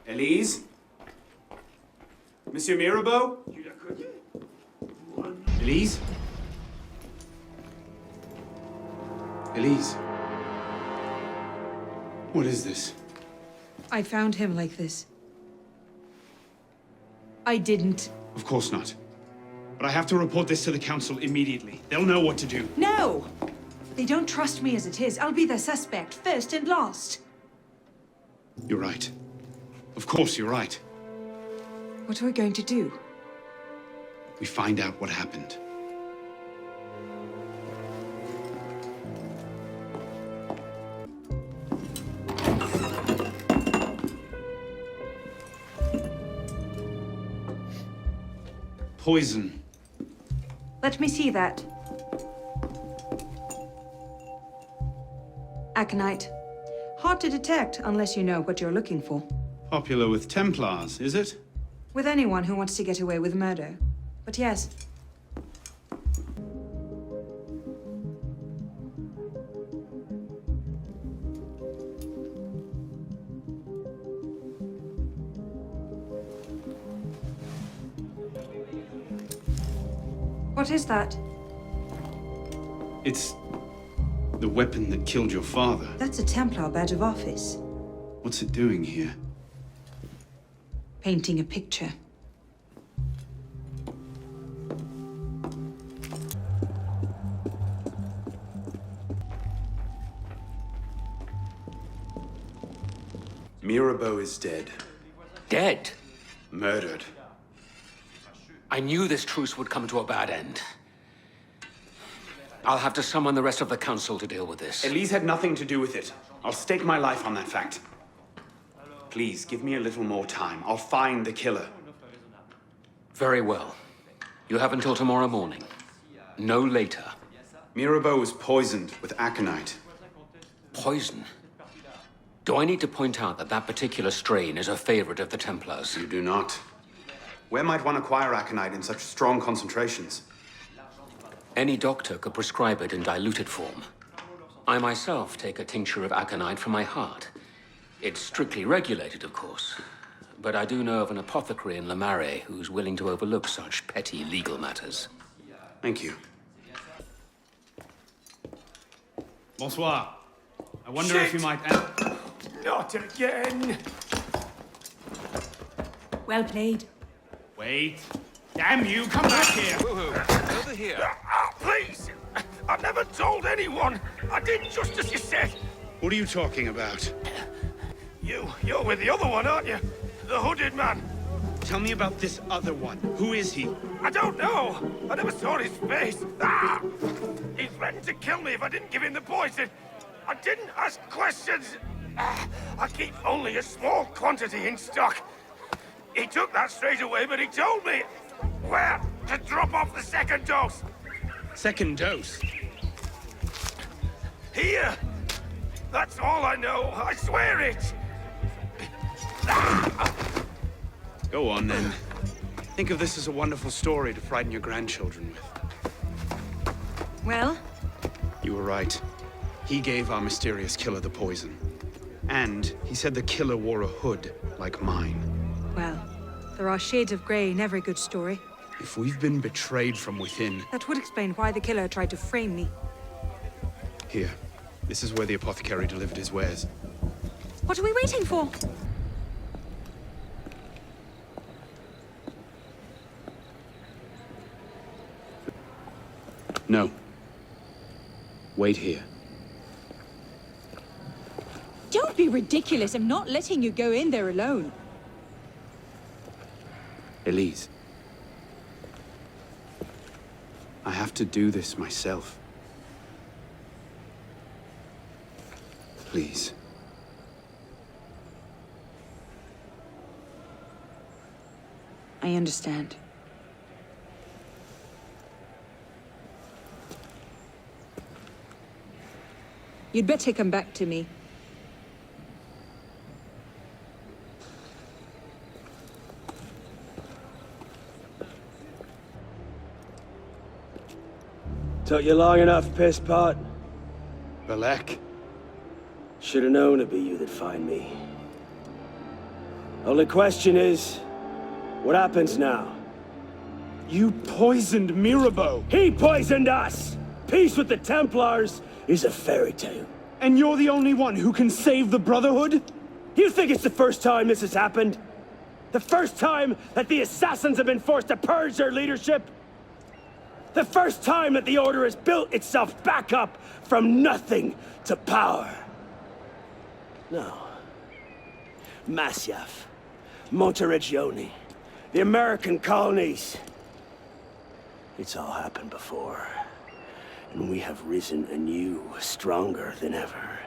Elise? Monsieur Mirabeau? Elise? Elise? What is this? I found him like this. I didn't. Of course not. But I have to report this to the council immediately. They'll know what to do. No! They don't trust me as it is. I'll be their suspect, first and last. You're right. Of course you're right. What are we going to do? We find out what happened. Poison. Let me see that. Aconite. Hard to detect unless you know what you're looking for. Popular with Templars, is it? With anyone who wants to get away with murder. But yes. What is that? It's the weapon that killed your father. That's a Templar badge of office. What's it doing here? Painting a picture. Mirabeau is dead. Dead? Murdered. I knew this truce would come to a bad end. I'll have to summon the rest of the council to deal with this. Elise had nothing to do with it. I'll stake my life on that fact. Please, give me a little more time. I'll find the killer. Very well. You have until tomorrow morning. No later. Mirabeau was poisoned with aconite. Poison? Do I need to point out that that particular strain is a favorite of the Templars? You do not. Where might one acquire aconite in such strong concentrations? Any doctor could prescribe it in diluted form. I myself take a tincture of aconite for my heart. It's strictly regulated, of course. But I do know of an apothecary in Le Marais who's willing to overlook such petty legal matters. Thank you. Bonsoir. I wonder if you might... Not again! Well played. Wait. Damn you, come back here! Over here. Please! I've never told anyone! I did just as you said! What are you talking about? You're with the other one, aren't you? The hooded man. Tell me about this other one. Who is he? I don't know! I never saw his face! Ah! He threatened to kill me if I didn't give him the poison! I didn't ask questions! Ah, I keep only a small quantity in stock. He took that straight away, but he told me where to drop off the second dose. Second dose? Here! That's all I know, I swear it! Go on, then. Think of this as a wonderful story to frighten your grandchildren with. Well? You were right. He gave our mysterious killer the poison. And he said the killer wore a hood like mine. Well, there are shades of grey in every good story. If we've been betrayed from within... That would explain why the killer tried to frame me. Here. This is where the apothecary delivered his wares. What are we waiting for? No. Wait here. Don't be ridiculous. I'm not letting you go in there alone. Elise. I have to do this myself. Please. I understand. You'd better come back to me. Took you long enough, pisspot. Belek? Should've known it'd be you that'd find me. Only question is, what happens now? You poisoned Mirabeau! He poisoned us! Peace with the Templars is a fairy tale. And you're the only one who can save the Brotherhood? You think it's the first time this has happened? The first time that the Assassins have been forced to purge their leadership? The first time that the Order has built itself back up from nothing to power? No. Masyaf, Monteregione, the American colonies. It's all happened before. And we have risen anew, stronger than ever.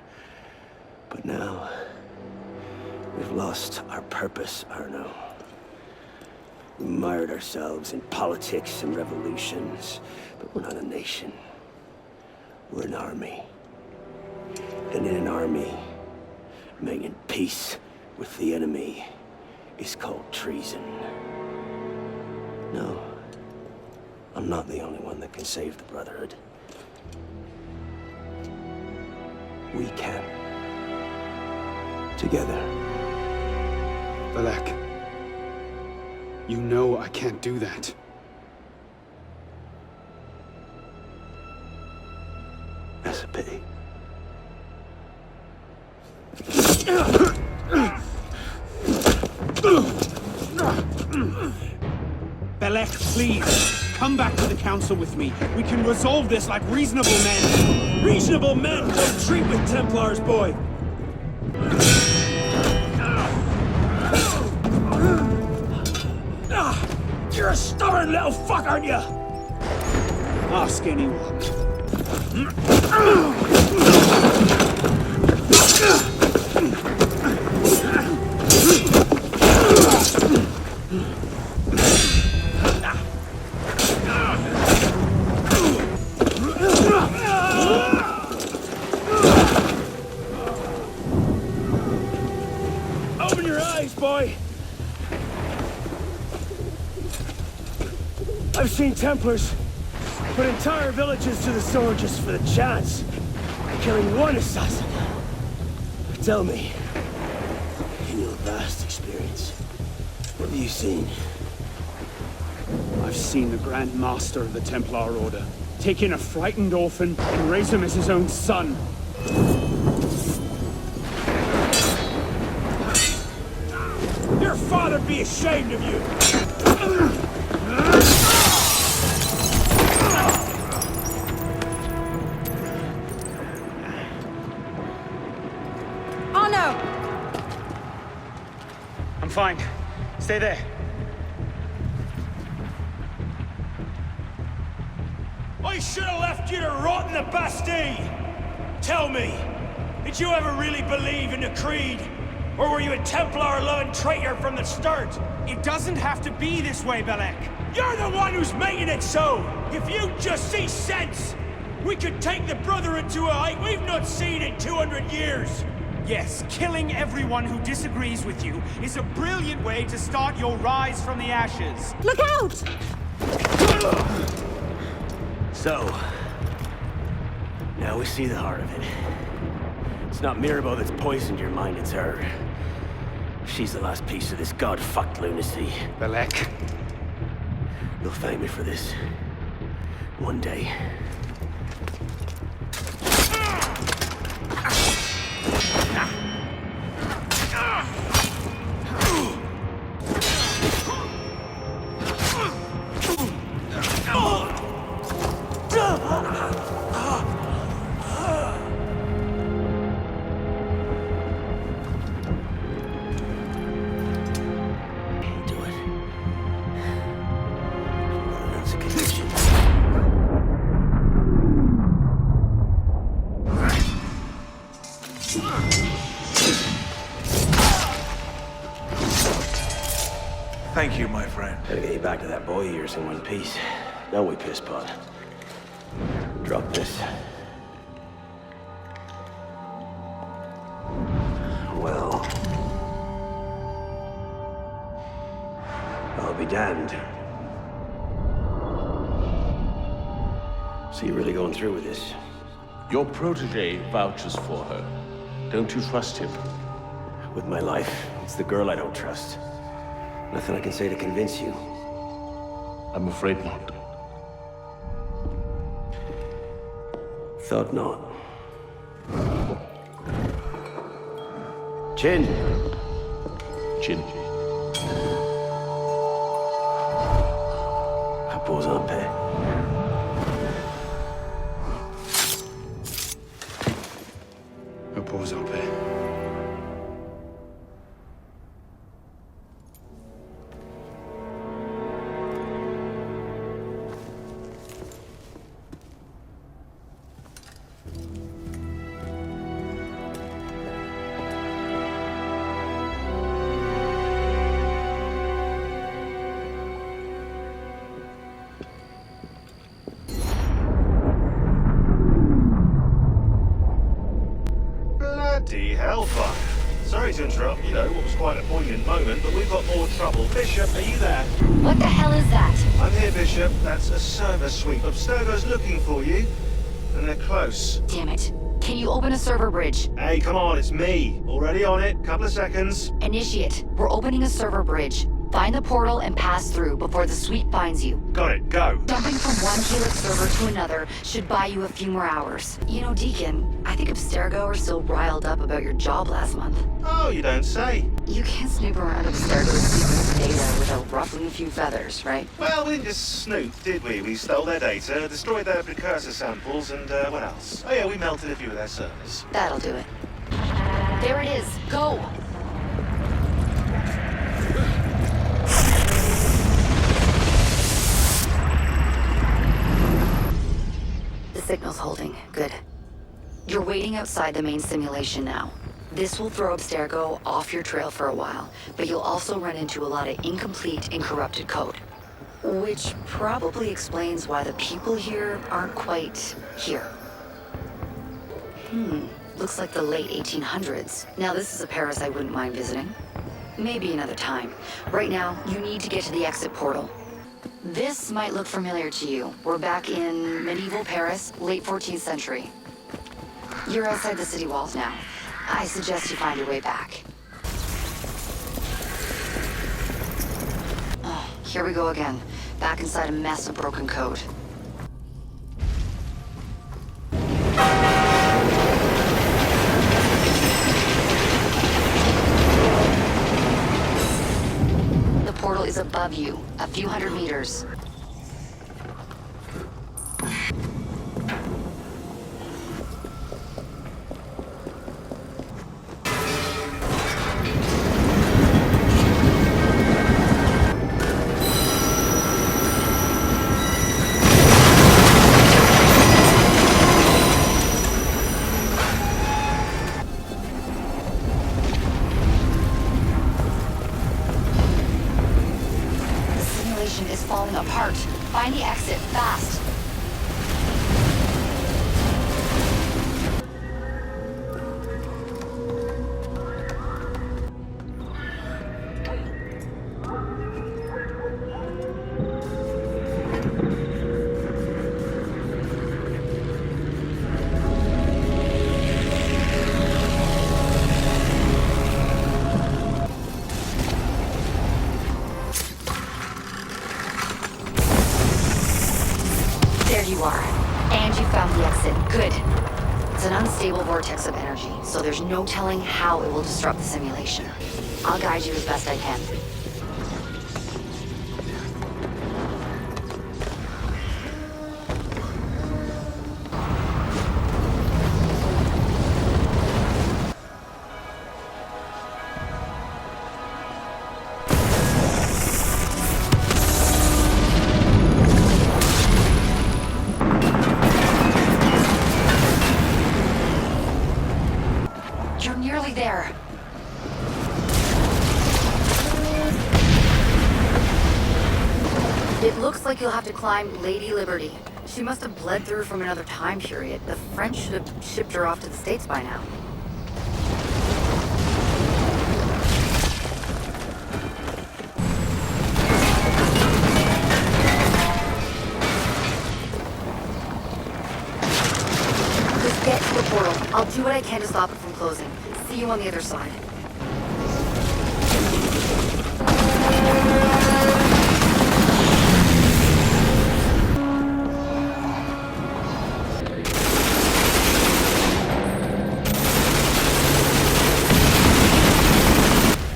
But now, we've lost our purpose, Arno. We mired ourselves in politics and revolutions, but we're not a nation. We're an army. And in an army, making peace with the enemy is called treason. No, I'm not the only one that can save the Brotherhood. We can. Together. Belek, you know I can't do that. That's a pity. Belek, please, come back to the council with me. We can resolve this like reasonable men. Reasonable men don't treat with Templars, boy. You're a stubborn little fuck, aren't you? Ask anyone. Open your eyes, boy. I've seen Templars put entire villages to the sword just for the chance of killing one assassin. Tell me, in your vast experience, what have you seen? I've seen the Grand Master of the Templar Order take in a frightened orphan and raise him as his own son. Your father'd be ashamed of you! Oh no! I'm fine. Stay there. I should have left you to rot in the Bastille! Tell me, did you ever really believe in the Creed? Or were you a Templar-loving traitor from the start? It doesn't have to be this way, Belek. You're the one who's making it so! If you just see sense, we could take the Brotherhood to a height we've not seen in 200 years! Yes, killing everyone who disagrees with you is a brilliant way to start your rise from the ashes. Look out! So, now we see the heart of it. It's not Mirabeau that's poisoned your mind, it's her. She's the last piece of this god-fucked lunacy. Belek. You'll thank me for this. One day. Thank you, my friend. Gotta get you back to that boy of yours in one piece. Don't we, pisspot? Drop this. Well... I'll be damned. So you're really going through with this? Your protege vouches for her. Don't you trust him? With my life, it's the girl I don't trust. Nothing I can say to convince you. I'm afraid not. Thought not. Chin. Chin. Repose en paix. Repose en paix. Bloody hellfire. Sorry to interrupt, you know, what was quite a poignant moment, but we've got more trouble. Bishop, are you there? What the hell is that? I'm here, Bishop. That's a server sweep. Abstergo's looking for you, and they're close. Damn it. Can you open a server bridge? Hey, come on, it's me. Already on it. Couple of seconds. Initiate. We're opening a server bridge. Find the portal and pass through before the sweep finds you. Got it, go. Jumping from one Helix server to another should buy you a few more hours. You know, Deacon, I think Abstergo are still riled up about your job last month. Oh, you don't say. You can't snoop around Abstergo's secret data without ruffling a few feathers, right? Well, we didn't just snoop, did we? We stole their data, destroyed their precursor samples, and what else? Oh yeah, we melted a few of their servers. That'll do it. There it is. Go! The signal's holding. Good. You're waiting outside the main simulation now. This will throw Abstergo off your trail for a while, but you'll also run into a lot of incomplete and corrupted code. Which probably explains why the people here aren't quite here. Looks like the late 1800s. Now this is a Paris I wouldn't mind visiting. Maybe another time. Right now, you need to get to the exit portal. This might look familiar to you. We're back in medieval Paris, late 14th century. You're outside the city walls now. I suggest you find your way back. Oh, here we go again. Back inside a mess of broken code. The portal is above you, a few hundred meters. Is falling apart. Find the exit fast. There you are. And you found the exit. Good. It's an unstable vortex of energy, so there's no telling how it will disrupt the simulation. I'll guide you as best I can. You're nearly there. It looks like you'll have to climb Lady Liberty. She must have bled through from another time period. The French should have shipped her off to the States by now. I'll do what I can to stop it from closing. See you on the other side.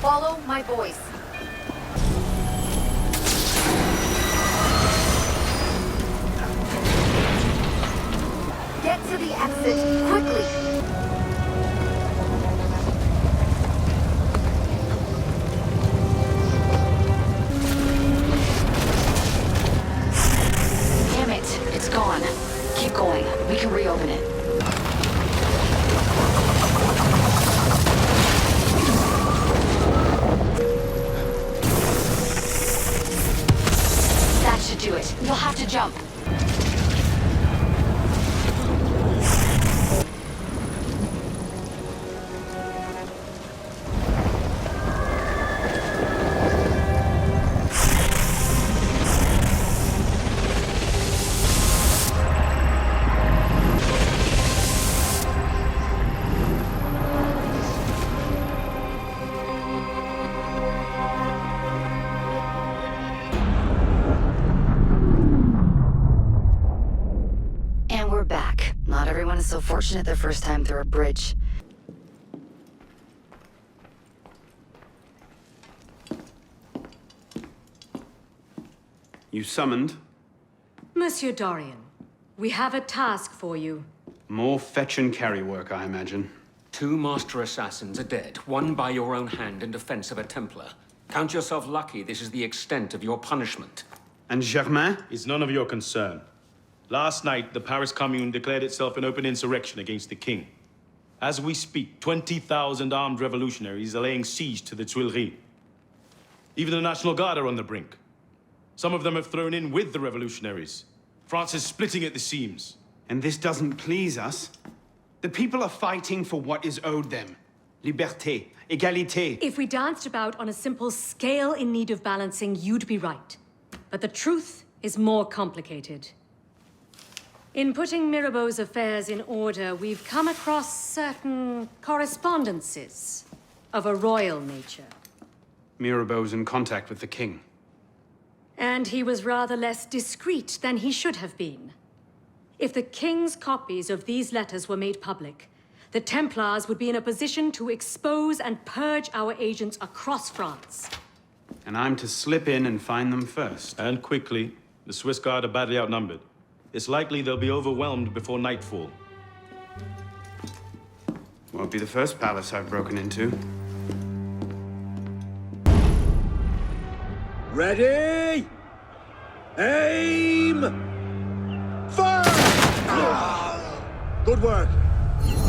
Follow my voice. Get to the exit, quickly! Damn it, it's gone. Keep going, we can reopen it. That should do it. You'll have to jump. And we're back. Not everyone is so fortunate their first time through a bridge. You summoned? Monsieur Dorian, we have a task for you. More fetch and carry work, I imagine. 2 master assassins are dead, one by your own hand in defense of a Templar. Count yourself lucky this is the extent of your punishment. And Germain? It's none of your concern. Last night, the Paris Commune declared itself an open insurrection against the king. As we speak, 20,000 armed revolutionaries are laying siege to the Tuileries. Even the National Guard are on the brink. Some of them have thrown in with the revolutionaries. France is splitting at the seams. And this doesn't please us? The people are fighting for what is owed them. Liberté, égalité. If we danced about on a simple scale in need of balancing, you'd be right. But the truth is more complicated. In putting Mirabeau's affairs in order, we've come across certain correspondences of a royal nature. Mirabeau's in contact with the king. And he was rather less discreet than he should have been. If the king's copies of these letters were made public, the Templars would be in a position to expose and purge our agents across France. And I'm to slip in and find them first. And quickly. The Swiss Guard are badly outnumbered. It's likely they'll be overwhelmed before nightfall. Won't be the first palace I've broken into. Ready? Aim! Fire! Good work.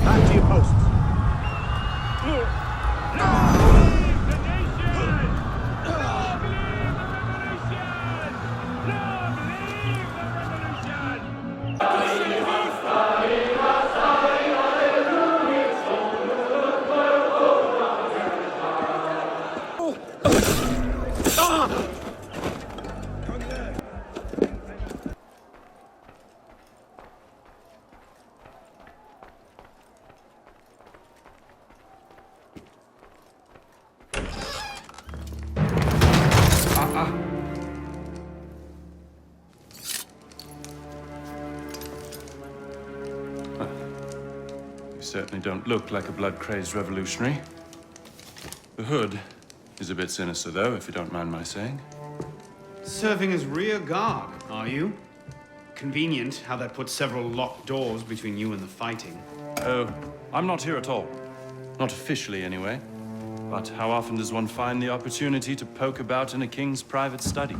Back to your posts. Certainly don't look like a blood-crazed revolutionary. The hood is a bit sinister, though, if you don't mind my saying. Serving as rear guard, are you? Convenient how that puts several locked doors between you and the fighting. Oh, I'm not here at all. Not officially, anyway. But how often does one find the opportunity to poke about in a king's private study?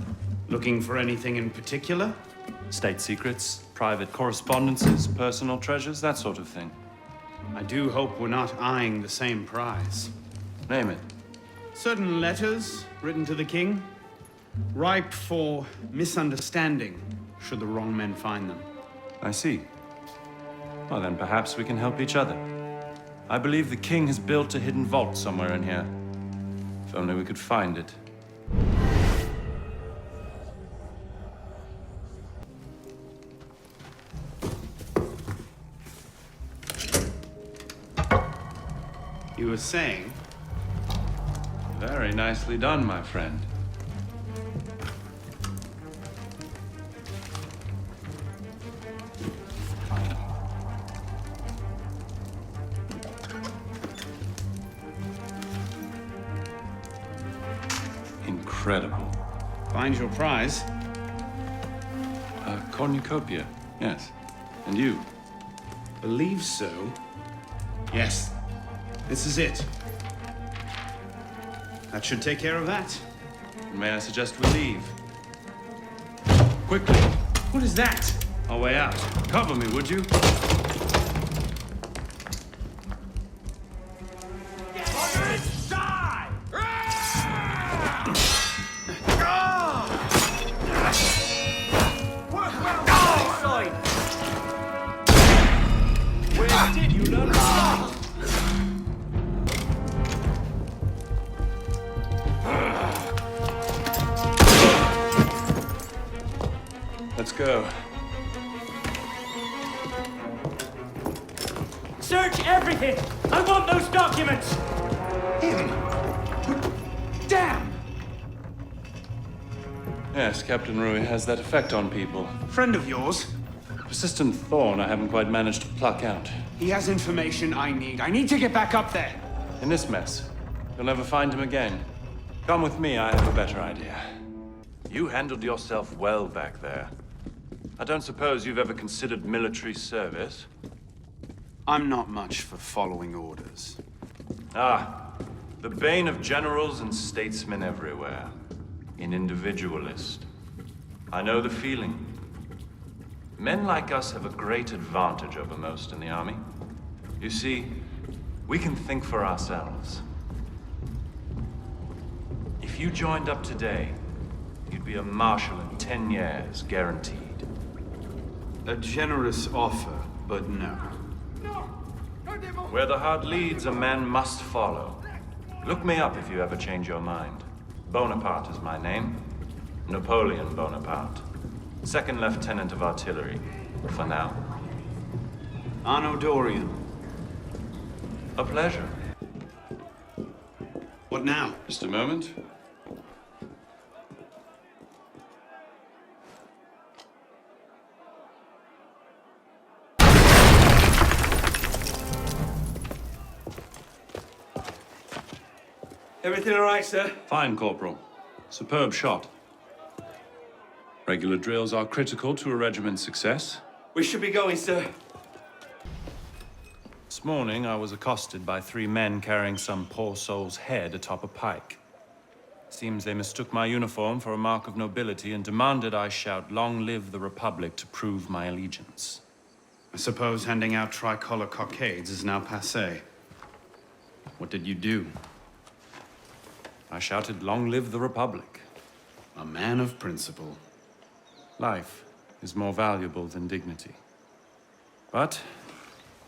Looking for anything in particular? State secrets, private correspondences, personal treasures, that sort of thing. I do hope we're not eyeing the same prize. Name it. Certain letters written to the king, ripe for misunderstanding, should the wrong men find them. I see. Well, then perhaps we can help each other. I believe the king has built a hidden vault somewhere in here. If only we could find it. was saying... Very nicely done, my friend. Incredible. Find your prize. Cornucopia, yes. And you? Believe so. Yes. This is it. That should take care of that. May I suggest we leave? Quickly! What is that? Our way out. Cover me, would you? Let's go. Search everything! I want those documents! Him? Damn! Yes, Captain Rui has that effect on people. Friend of yours? Persistent thorn I haven't quite managed to pluck out. He has information I need. I need to get back up there. In this mess, you'll never find him again. Come with me, I have a better idea. You handled yourself well back there. I don't suppose you've ever considered military service? I'm not much for following orders. Ah, the bane of generals and statesmen everywhere. An individualist. I know the feeling. Men like us have a great advantage over most in the army. You see, we can think for ourselves. If you joined up today, you'd be a marshal in 10 years, guaranteed. A generous offer, but no. Where the heart leads, a man must follow. Look me up if you ever change your mind. Bonaparte is my name. Napoleon Bonaparte. Second Lieutenant of Artillery, for now. Anno Dorian. A pleasure. What now? Just a moment. Everything all right, sir? Fine, Corporal. Superb shot. Regular drills are critical to a regiment's success. We should be going, sir. This morning, I was accosted by 3 men carrying some poor soul's head atop a pike. Seems they mistook my uniform for a mark of nobility and demanded I shout, "Long live the Republic," to prove my allegiance. I suppose handing out tricolor cockades is now passé. What did you do? I shouted, "Long live the Republic." A man of principle. Life is more valuable than dignity. But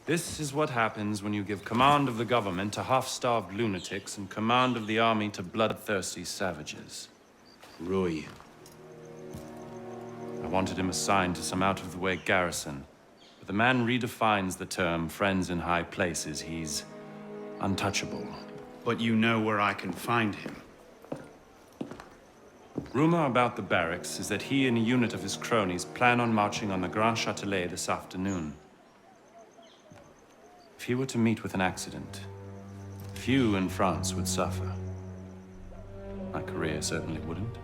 this is what happens when you give command of the government to half-starved lunatics and command of the army to bloodthirsty savages. Rui. I wanted him assigned to some out-of-the-way garrison, but the man redefines the term friends in high places. He's untouchable. But you know where I can find him. Rumor about the barracks is that he and a unit of his cronies plan on marching on the Grand Châtelet this afternoon. If he were to meet with an accident, few in France would suffer. My career certainly wouldn't.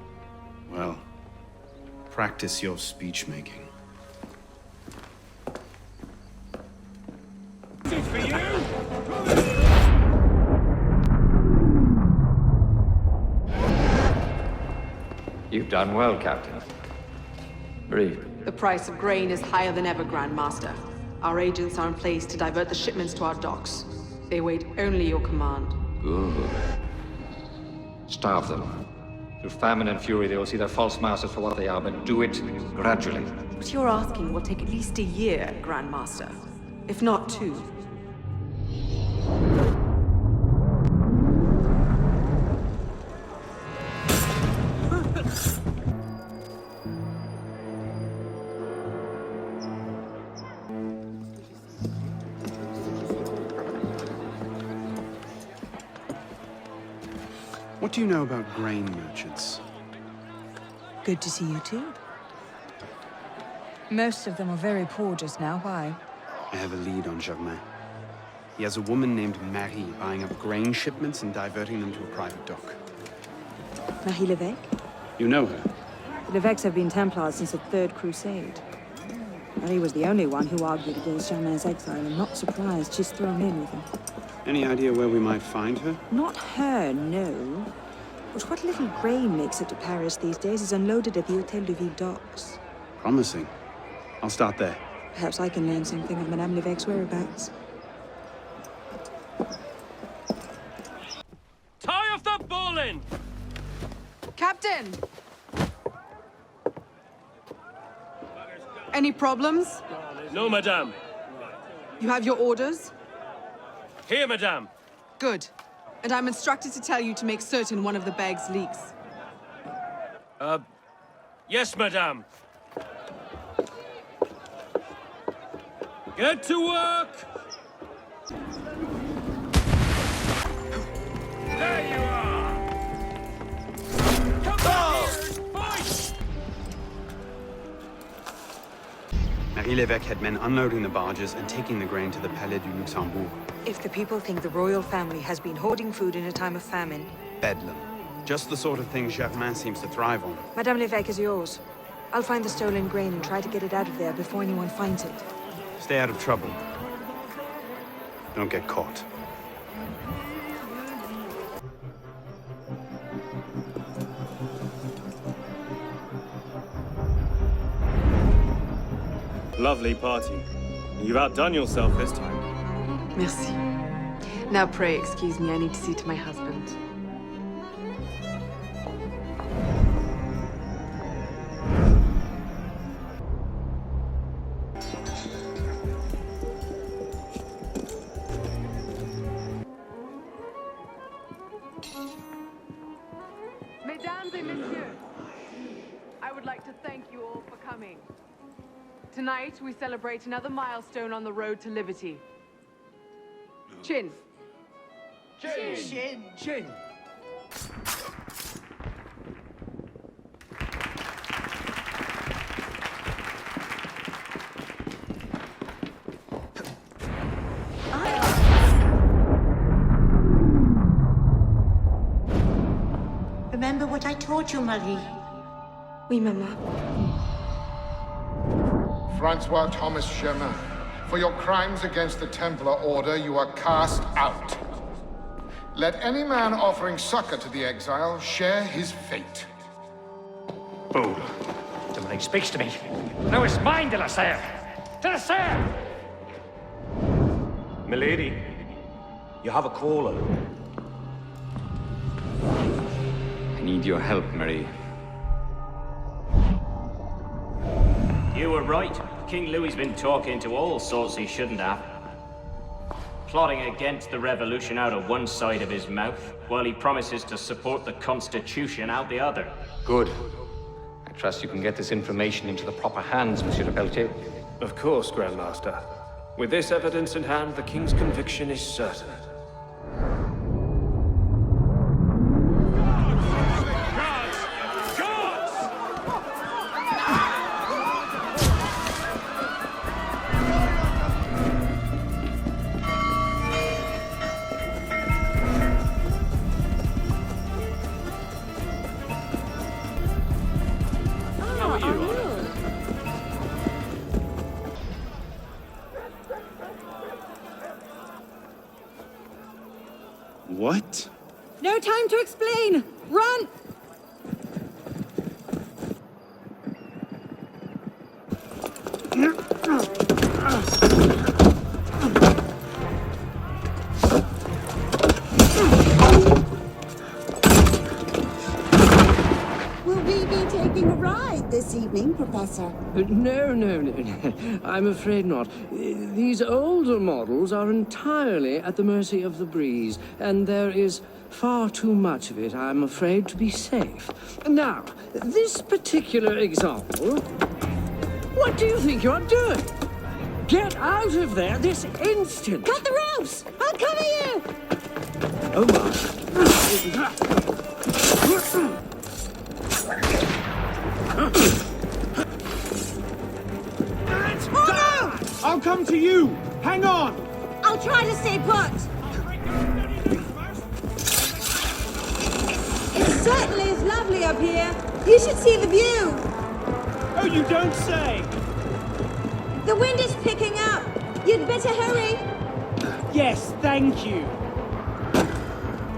Well, practice your speech-making. This is for you! You've done well, Captain. Read. The price of grain is higher than ever, Grand Master. Our agents are in place to divert the shipments to our docks. They wait only your command. Good. Starve them. Through famine and fury, they will see their false masters for what they are, but do it gradually. What you're asking will take at least a year, Grand Master. If not 2. What do you know about grain merchants? Good to see you too. Most of them are very poor just now. Why? I have a lead on Germain. He has a woman named Marie buying up grain shipments and diverting them to a private dock. Marie Levesque? You know her? The Levesques have been Templars since the Third Crusade. Marie was the only one who argued against Germain's exile. I'm not surprised she's thrown in with him. Any idea where we might find her? Not her, no. But what little grain makes it to Paris these days is unloaded at the Hôtel de Ville docks. Promising. I'll start there. Perhaps I can learn something of Madame Levesque's whereabouts. Tie off the bowline! Captain! Any problems? No, madame. You have your orders? Here, madame. Good. And I'm instructed to tell you to make certain one of the bags leaks. Yes, madame. Get to work! There you are! Come back here and fight! Marie Levesque had men unloading the barges and taking the grain to the Palais du Luxembourg. If the people think the royal family has been hoarding food in a time of famine, Bedlam. Just the sort of thing Germain seems to thrive on. Madame Levesque is yours. I'll find the stolen grain and try to get it out of there before anyone finds it. Stay out of trouble. Don't get caught. Lovely party. You've outdone yourself this time. Merci. Now pray excuse me, I need to see to my husband. Mesdames et messieurs, I would like to thank you all for coming. Tonight, we celebrate another milestone on the road to liberty. Chin. Chin! Chin! Chin! Remember what I taught you, Marie? Oui, Mama. Francois Thomas Germain, for your crimes against the Templar Order, you are cast out. Let any man offering succor to the exile share his fate. Fool. Somebody speaks to me. No, it's mine, de la Serre. De la Serre! Milady, you have a caller. I need your help, Marie. You were right. King Louis's been talking to all sorts he shouldn't have. Plotting against the revolution out of one side of his mouth, while he promises to support the Constitution out the other. Good. I trust you can get this information into the proper hands, Monsieur Lepelletier. Of course, Grandmaster. With this evidence in hand, the King's conviction is certain. What? No time to explain! Run! Will we be taking a ride this evening, Professor? No. I'm afraid not. These older models are entirely at the mercy of the breeze, and there is far too much of it, I'm afraid, to be safe. Now, this particular example... What do you think you're doing? Get out of there this instant! Cut the ropes! I'll cover you! Oh, my. I'll come to you! Hang on! I'll try to stay put! It certainly is lovely up here. You should see the view! Oh, you don't say! The wind is picking up. You'd better hurry. Yes, thank you.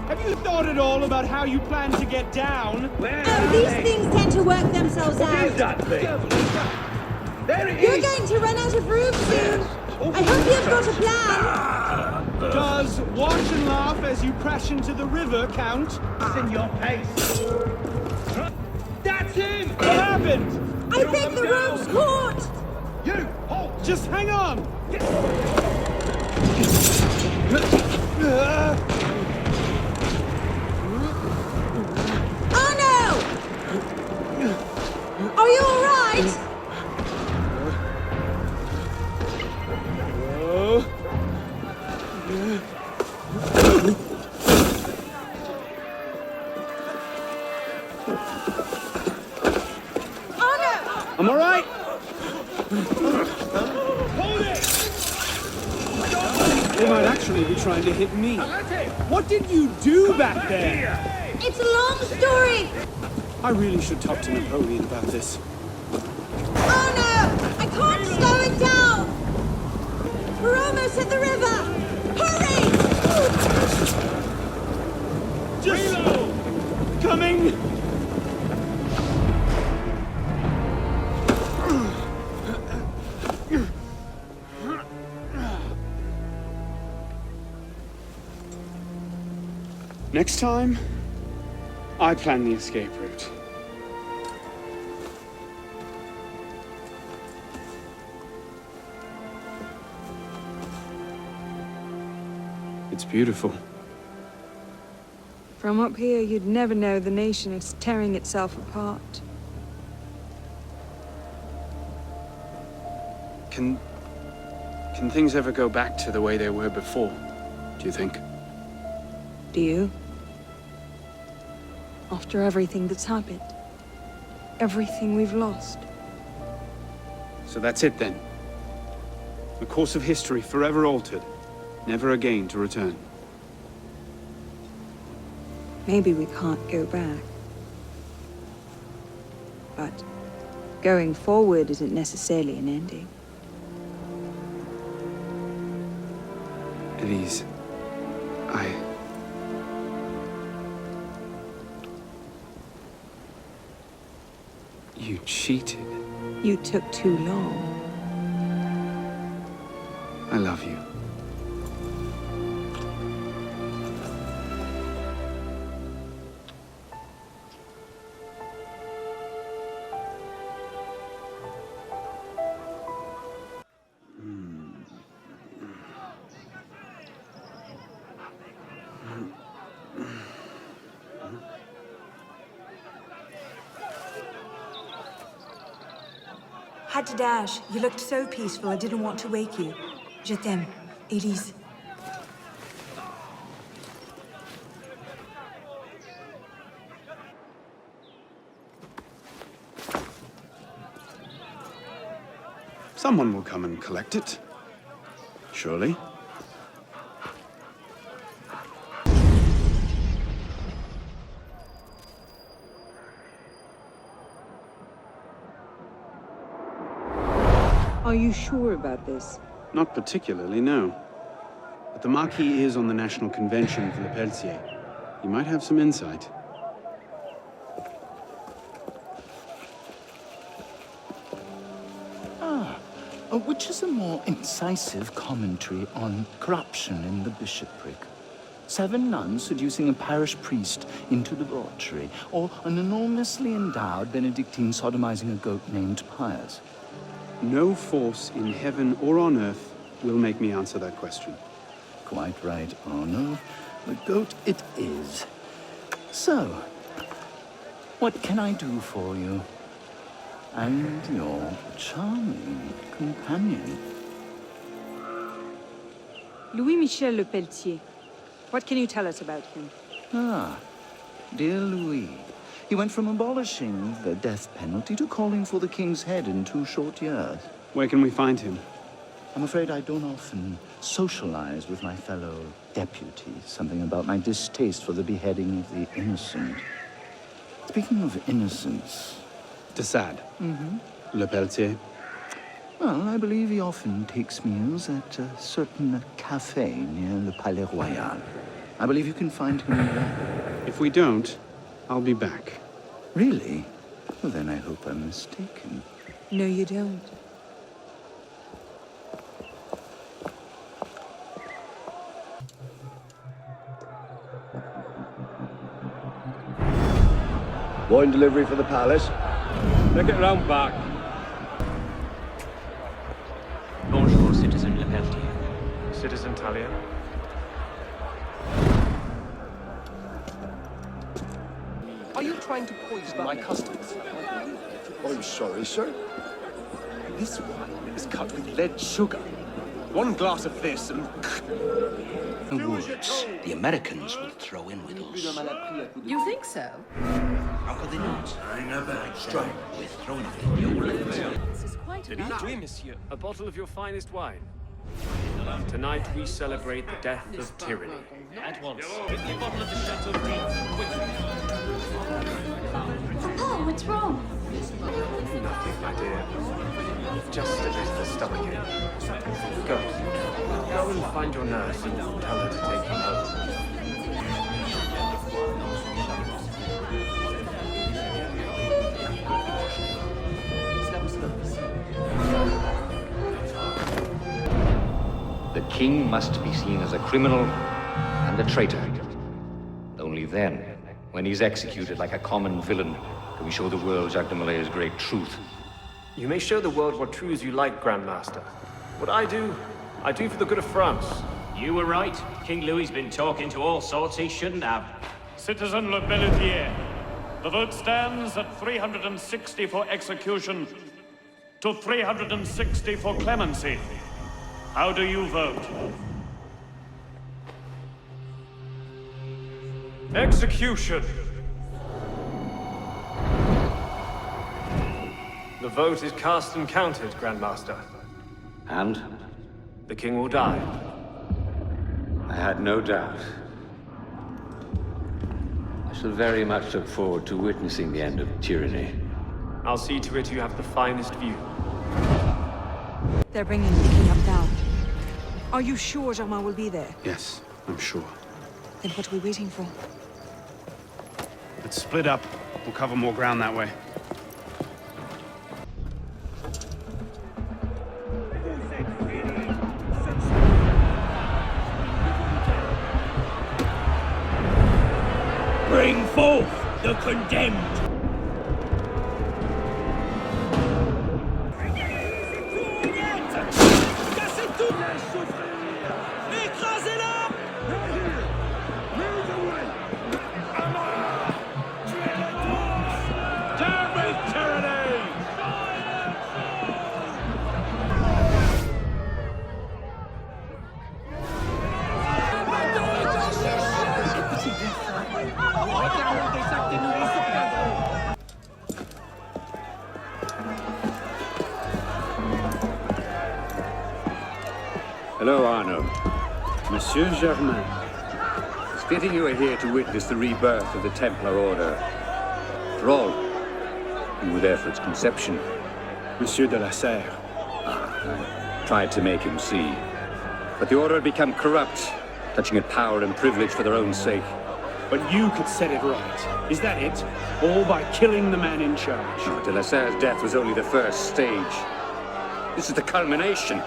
Have you thought at all about how you plan to get down? Oh, these things tend to work themselves out. What is that thing? There it You're is. going to run out of room soon. I hope you've got a plan. Does watch and laugh as you crash into the river count? It's in your pace. That's him! What happened? I think the rope's caught. You, halt! Just hang on! Oh no! Are you all right? I'm all right. Hold it! They might actually be trying to hit me. What did you do back there? It's a long story. I really should talk to Napoleon about this. Oh no! I can't slow it down. We're almost at the river. Hurry! Just coming. Next time, I plan the escape route. It's beautiful. From up here, you'd never know the nation is tearing itself apart. Can things ever go back to the way they were before, do you think? Do you? After everything that's happened? Everything we've lost? So that's it then. The course of history forever altered, never again to return. Maybe we can't go back. But going forward isn't necessarily an ending. Elise, You cheated. You took too long. I love you. Had to dash. You looked so peaceful, I didn't want to wake you. Je t'aime, Elise. Someone will come and collect it. Surely. Are you sure about this? Not particularly, no. But the Marquis is on the National Convention for the Peltier. He might have some insight. Which is a more incisive commentary on corruption in the bishopric? 7 nuns seducing a parish priest into debauchery, or an enormously endowed Benedictine sodomizing a goat named Pius? No force in heaven or on earth will make me answer that question. Quite right, Arno. The goat it is. So, what can I do for you? And your charming companion. Louis-Michel Le Pelletier. What can you tell us about him? Ah, dear Louis. He went from abolishing the death penalty to calling for the king's head in 2 short years. Where can we find him? I'm afraid I don't often socialize with my fellow deputies. Something about my distaste for the beheading of the innocent. Speaking of innocence... De Sade? Mm-hmm. Le Pelletier? Well, I believe he often takes meals at a certain cafe near the Palais Royal. I believe you can find him there. If we don't, I'll be back. Really? Well, then I hope I'm mistaken. No, you don't. Wine delivery for the palace. Take it round back. Bonjour, Citizen Le Pelletier. Citizen Talia. Are you trying to poison my customers? I'm sorry, sir. This wine is cut with lead sugar. 1 glass of this and... The woods. The Americans will throw in with us. You think so? How could they not? Bring her back straight. We're throwing it in your legs. This is quite Did he enough. dream, monsieur? A bottle of your finest wine. Tonight we celebrate the death of tyranny. At once. Get me a bottle of the Chateau D'If, quickly. Oh, what's wrong? Nothing, my dear. Just a bit of a stomachache. Go. Go and find your nurse and tell her to take you home. The king must be seen as a criminal and a traitor. Only then, when he's executed like a common villain, can we show the world Jacques de Malay's great truth. You may show the world what truths you like, Grand Master. What I do for the good of France. You were right. King Louis's been talking to all sorts he shouldn't have. Citizen Le Pelletier, the vote stands at 360 for execution to 360 for clemency. How do you vote? Execution! The vote is cast and counted, Grand Master. And? The king will die. I had no doubt. I shall very much look forward to witnessing the end of tyranny. I'll see to it you have the finest view. They're bringing the king up now. Are you sure Germain will be there? Yes, I'm sure. Then what are we waiting for? Let's split up. We'll cover more ground that way. Bring forth the condemned! Hello, Arnaud. Monsieur Germain. It's fitting you are here to witness the rebirth of the Templar Order. After all, you were there for its conception. Monsieur de la Serre. I tried to make him see. But the Order had become corrupt, clutching at power and privilege for their own sake. But you could set it right. Is that it? All by killing the man in charge? No, de la Serre's death was only the first stage. This is the culmination.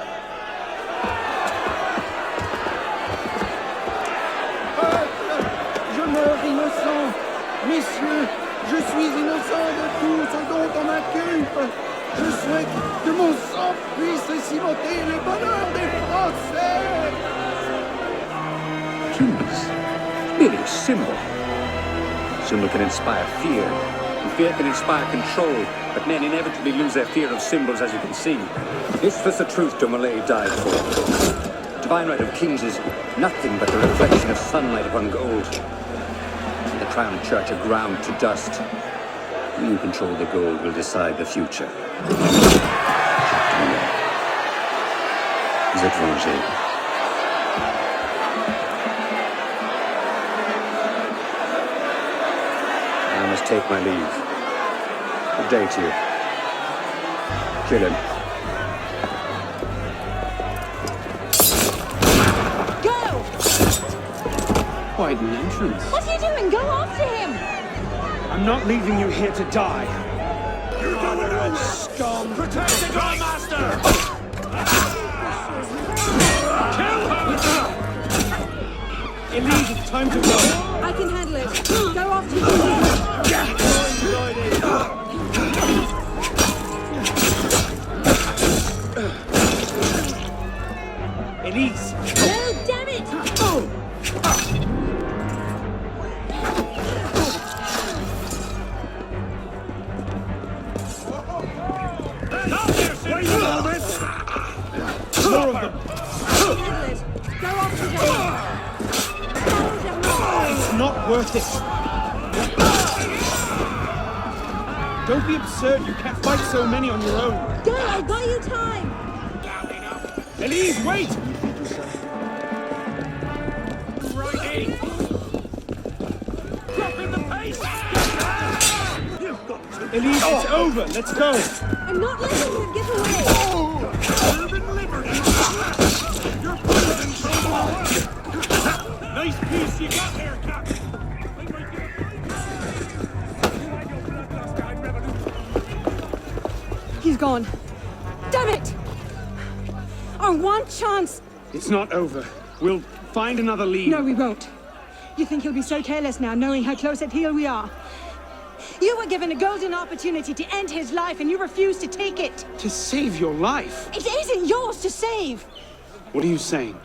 Je meurs innocent. Messieurs, je suis innocent de tout ce dont on m'inculpe. Je souhaite que mon sang puisse cimenter le bonheur des Français. Kings. Merely a symbol. A symbol can inspire fear, and fear can inspire control, but men inevitably lose their fear of symbols, as you can see. This was the truth de Molay died for. The divine right of kings is nothing but the reflection of sunlight upon gold. The crown church are ground to dust. You control the gold, will decide the future. Vous êtes vengé. I must take my leave. Good day to you. Kill him. Go! Quite an entrance. What are you doing? Go after him! I'm not leaving you here to die. You do it over! Scum! Protect the Grand Master! Kill her! Elise, it's time to go. I can handle it. Go after him. Elise! No, damn it! Wait a moment! More of them! Handle it. Go after him. It's not worth it. Don't be absurd. You can't fight so many on your own. Go, I'll buy you time. Elise, wait! Righty! Dropping the pace! You've got to... Elise, it's over. Let's go. I'm not letting him get away. Urban liberty! You're putting trouble! Nice piece you got there, Captain! He's gone. Damn it! Our one chance! It's not over. We'll find another lead. No, we won't. You think he'll be so careless now, knowing how close at heel we are? You were given a golden opportunity to end his life, and you refused to take it. To save your life? It isn't yours to save. What are you saying?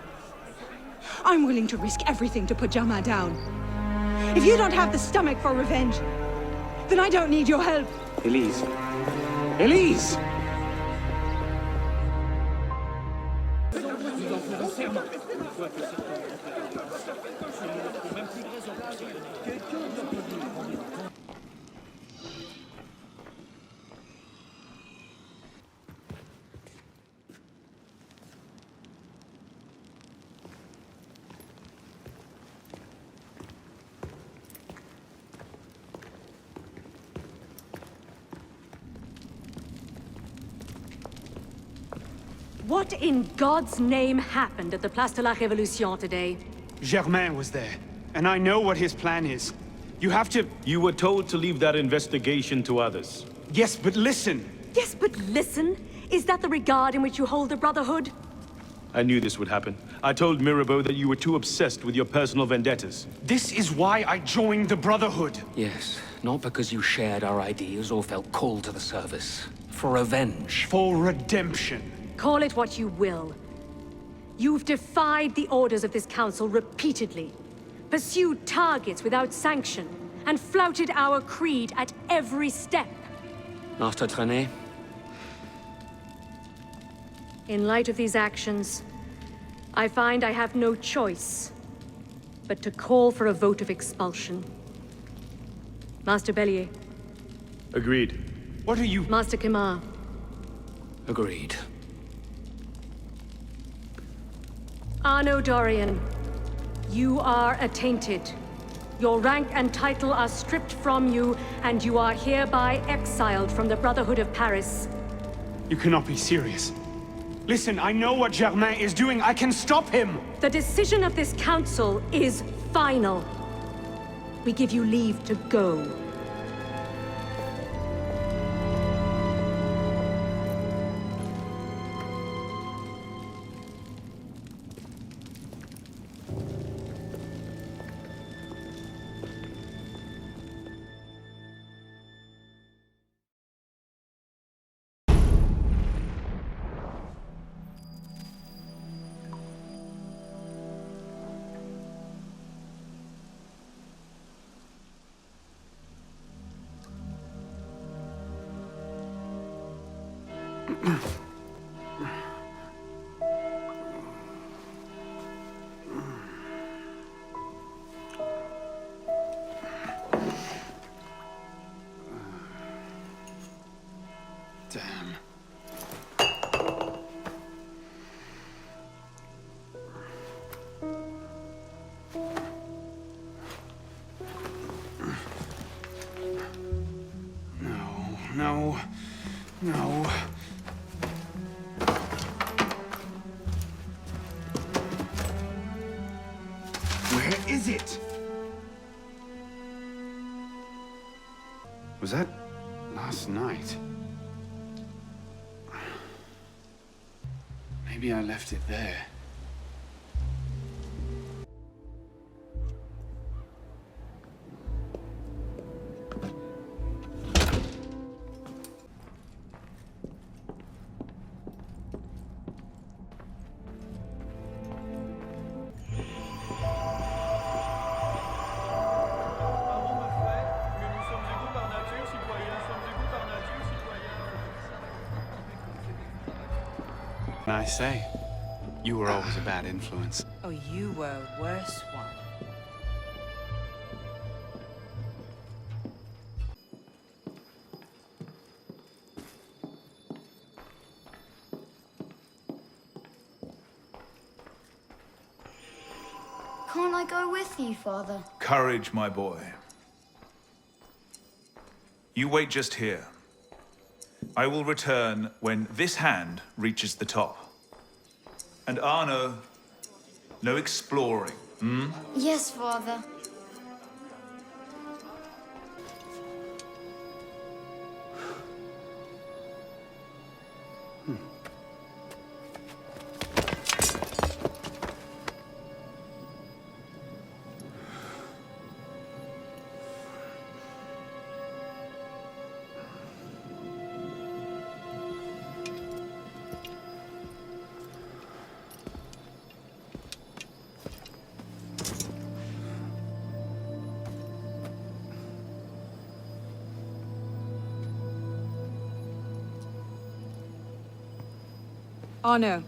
I'm willing to risk everything to put Jama down. If you don't have the stomach for revenge, then I don't need your help. Elise. Elise! What in God's name happened at the Place de la Révolution today? Germain was there, and I know what his plan is. You have to... You were told to leave that investigation to others. Yes, but listen. Yes, but listen. Is that the regard in which you hold the Brotherhood? I knew this would happen. I told Mirabeau that you were too obsessed with your personal vendettas. This is why I joined the Brotherhood. Yes, not because you shared our ideas or felt called to the service. For revenge. For redemption. Call it what you will. You've defied the orders of this council repeatedly, pursued targets without sanction, and flouted our creed at every step. Master Trenet? In light of these actions, I find I have no choice but to call for a vote of expulsion. Master Bellier. Agreed. What are you... Master Kimar. Agreed. Arno Dorian, you are attainted. Your rank and title are stripped from you, and you are hereby exiled from the Brotherhood of Paris. You cannot be serious. Listen, I know what Germain is doing. I can stop him! The decision of this council is final. We give you leave to go. No. No. Where is it? Was that last night? Maybe I left it there. I say, you were always a bad influence. Oh, you were a worse one. Can't I go with you, Father? Courage, my boy. You wait just here. I will return when this hand reaches the top. And Arno, no exploring, hmm? Yes, Father. Arno.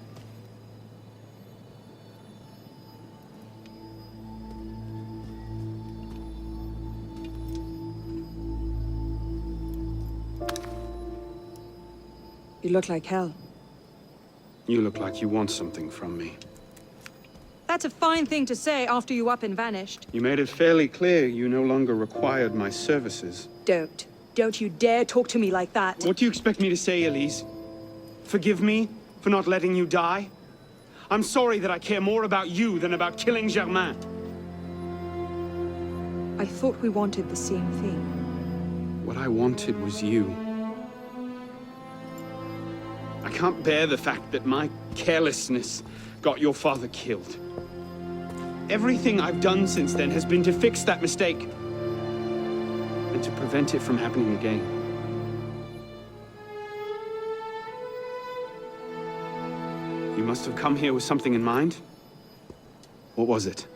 You look like hell. You look like you want something from me. That's a fine thing to say after you up and vanished. You made it fairly clear you no longer required my services. Don't. Don't you dare talk to me like that. What do you expect me to say, Elise? Forgive me for not letting you die? I'm sorry that I care more about you than about killing Germain. I thought we wanted the same thing. What I wanted was you. I can't bear the fact that my carelessness got your father killed. Everything I've done since then has been to fix that mistake and to prevent it from happening again. You must have come here with something in mind. What was it?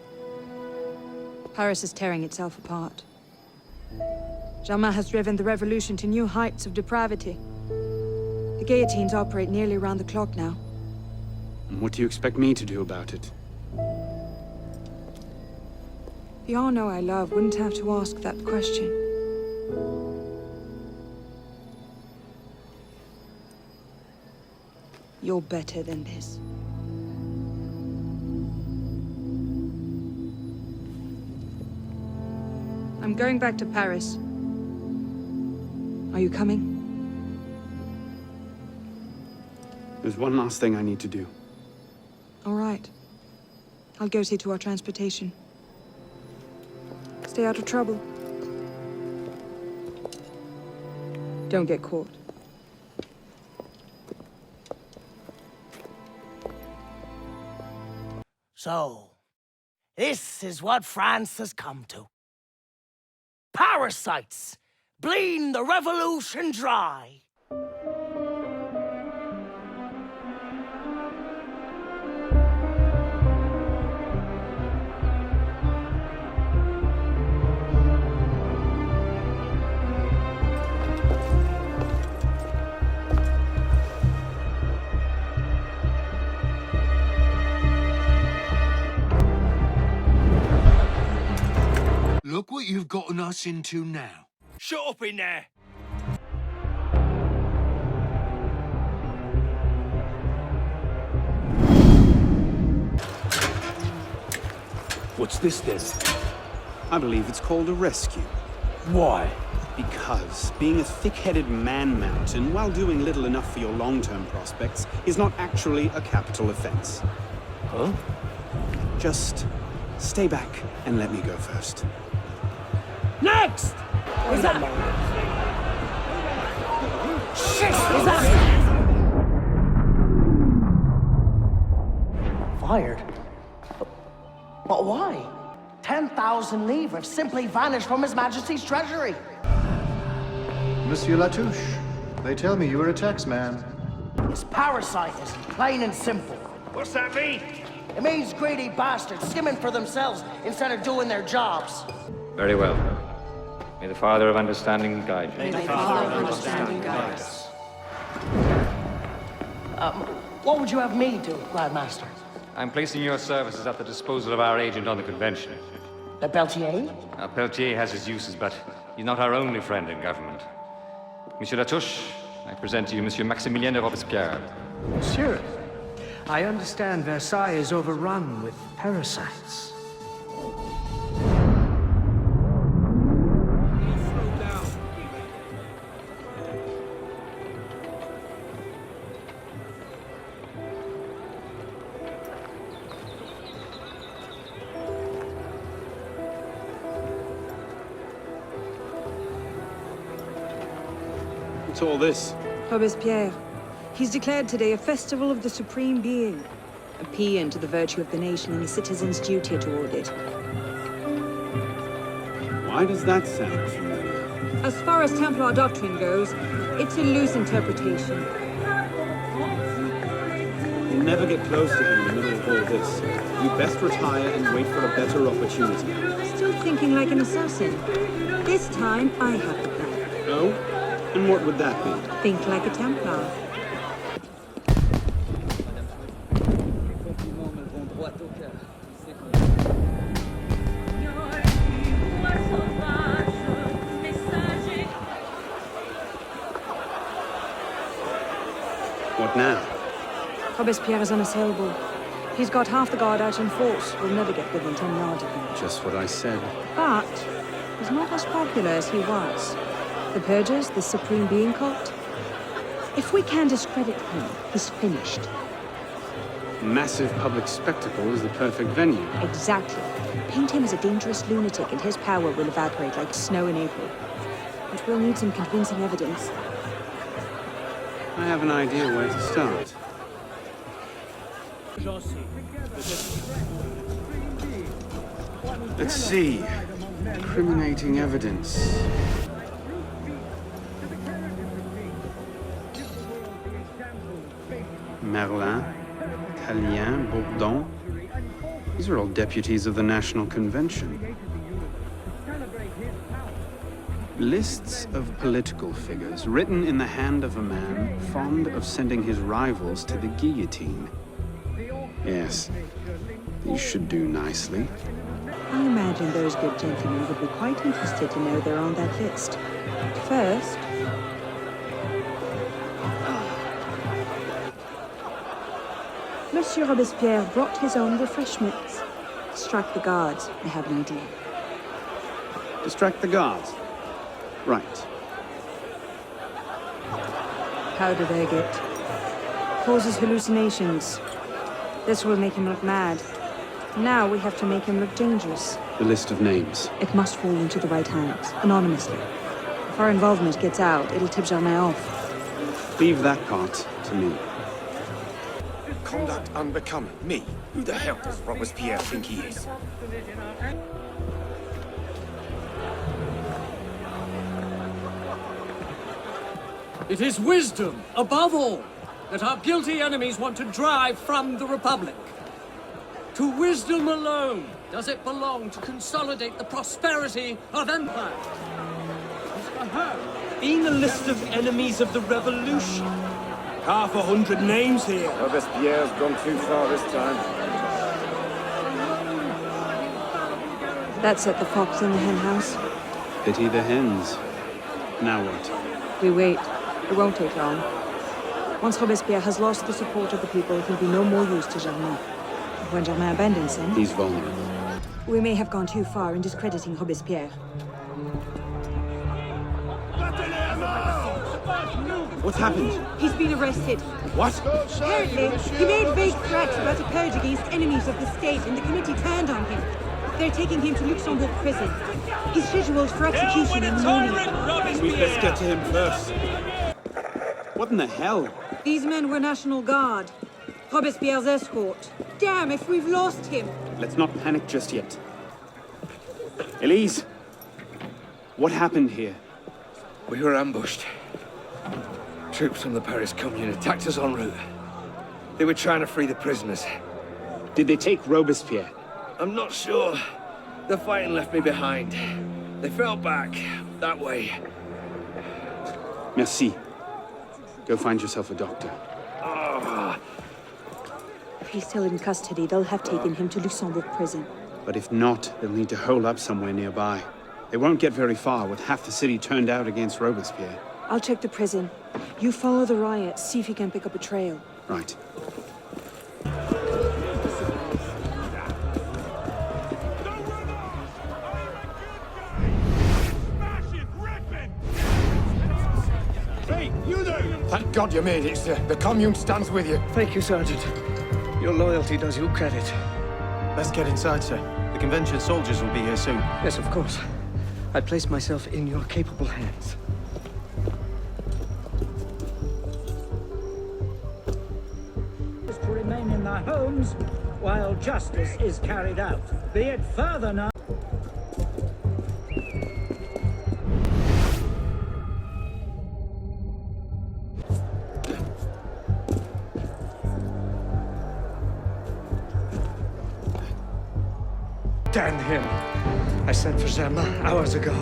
Paris is tearing itself apart. Germain has driven the revolution to new heights of depravity. The guillotines operate nearly around the clock now. And what do you expect me to do about it? The Arno I love wouldn't have to ask that question. You're better than this. I'm going back to Paris. Are you coming? There's one last thing I need to do. All right. I'll go see to our transportation. Stay out of trouble. Don't get caught. So, this is what France has come to. Parasites, bleeding the revolution dry. Look what you've gotten us into now. Shut up in there! What's this then? I believe it's called a rescue. Why? Because being a thick-headed man-mountain, while doing little enough for your long-term prospects, is not actually a capital offense. Huh? Just stay back and let me go first. Next! Is that... Shit! Is that... Fired? But why? 10,000 livres have simply vanished from His Majesty's treasury. Monsieur Latouche, they tell me you are a taxman. It's parasitism, plain and simple. What's that mean? It means greedy bastards skimming for themselves instead of doing their jobs. Very well. May the Father of Understanding guide you. May the Father of Understanding guide us. What would you have me do, Grand Master? I'm placing your services at the disposal of our agent on the convention. The Peltier? Now, Peltier has his uses, but he's not our only friend in government. Monsieur Latouche, I present to you Monsieur Maximilien de Robespierre. Monsieur, I understand Versailles is overrun with parasites. What's all this? Robespierre. He's declared today a festival of the Supreme Being. A paean to the virtue of the nation and the citizen's duty toward it. Why does that sound familiar? As far as Templar doctrine goes, it's a loose interpretation. You'll never get close to him in the middle of all this. You best retire and wait for a better opportunity. Still thinking like an assassin. This time, I have a plan. Oh? And what would that be? Think like a Templar. What now? Robespierre is unassailable. He's got half the guard out in force. We'll never get within 10 yards of him. Just what I said. But he's not as popular as he was. The Purges, the Supreme Being cult. If we can discredit him, he's finished. Massive public spectacle is the perfect venue. Exactly. Paint him as a dangerous lunatic and his power will evaporate like snow in April. But we'll need some convincing evidence. I have an idea where to start. Let's see. Incriminating evidence. Merlin, Tallien, Bourdon. These are all deputies of the National Convention. Lists of political figures written in the hand of a man fond of sending his rivals to the guillotine. Yes, these should do nicely. I imagine those good gentlemen would be quite interested to know they're on that list. First... Monsieur Robespierre brought his own refreshments. Strike the guards. I have an idea. Distract the guards. Right. How did I get? Causes hallucinations. This will make him look mad. Now we have to make him look dangerous. The list of names. It must fall into the right hands, anonymously. If our involvement gets out, it'll tip Germain off. Leave that part to me. Conduct unbecoming. Me? Who the hell does Robespierre think he is? It is wisdom, above all, that our guilty enemies want to drive from the Republic. To wisdom alone does it belong to consolidate the prosperity of empire. Being a list of enemies of the revolution. 500 names here. Robespierre's gone too far this time. That set the fox in the hen house. Pity the hens. Now what? We wait. It won't take long. Once Robespierre has lost the support of the people, he'll be no more use to Germain. When Germain abandons him... He's vulnerable. We may have gone too far in discrediting Robespierre. What's happened? He's been arrested. What? Apparently, he made vague threats about a purge against enemies of the state, and the committee turned on him. They're taking him to Luxembourg prison. He's scheduled for execution in the morning. We best get to him first. What in the hell? These men were National Guard. Robespierre's escort. Damn, if we've lost him. Let's not panic just yet. Elise, what happened here? We were ambushed. Troops from the Paris Commune attacked us en route. They were trying to free the prisoners. Did they take Robespierre? I'm not sure. The fighting left me behind. They fell back, that way. Merci. Go find yourself a doctor. If he's still in custody, they'll have taken him to Luxembourg prison. But if not, they'll need to hole up somewhere nearby. They won't get very far with half the city turned out against Robespierre. I'll check the prison. You follow the riot, see if you can pick up a trail. Right. Hey, you there! Thank God you made it, sir. The Commune stands with you. Thank you, Sergeant. Your loyalty does you credit. Let's get inside, sir. The convention soldiers will be here soon. Yes, of course. I place myself in your capable hands. To remain in their homes while justice is carried out. Be it further known. Damn him. I sent for Germain hours ago.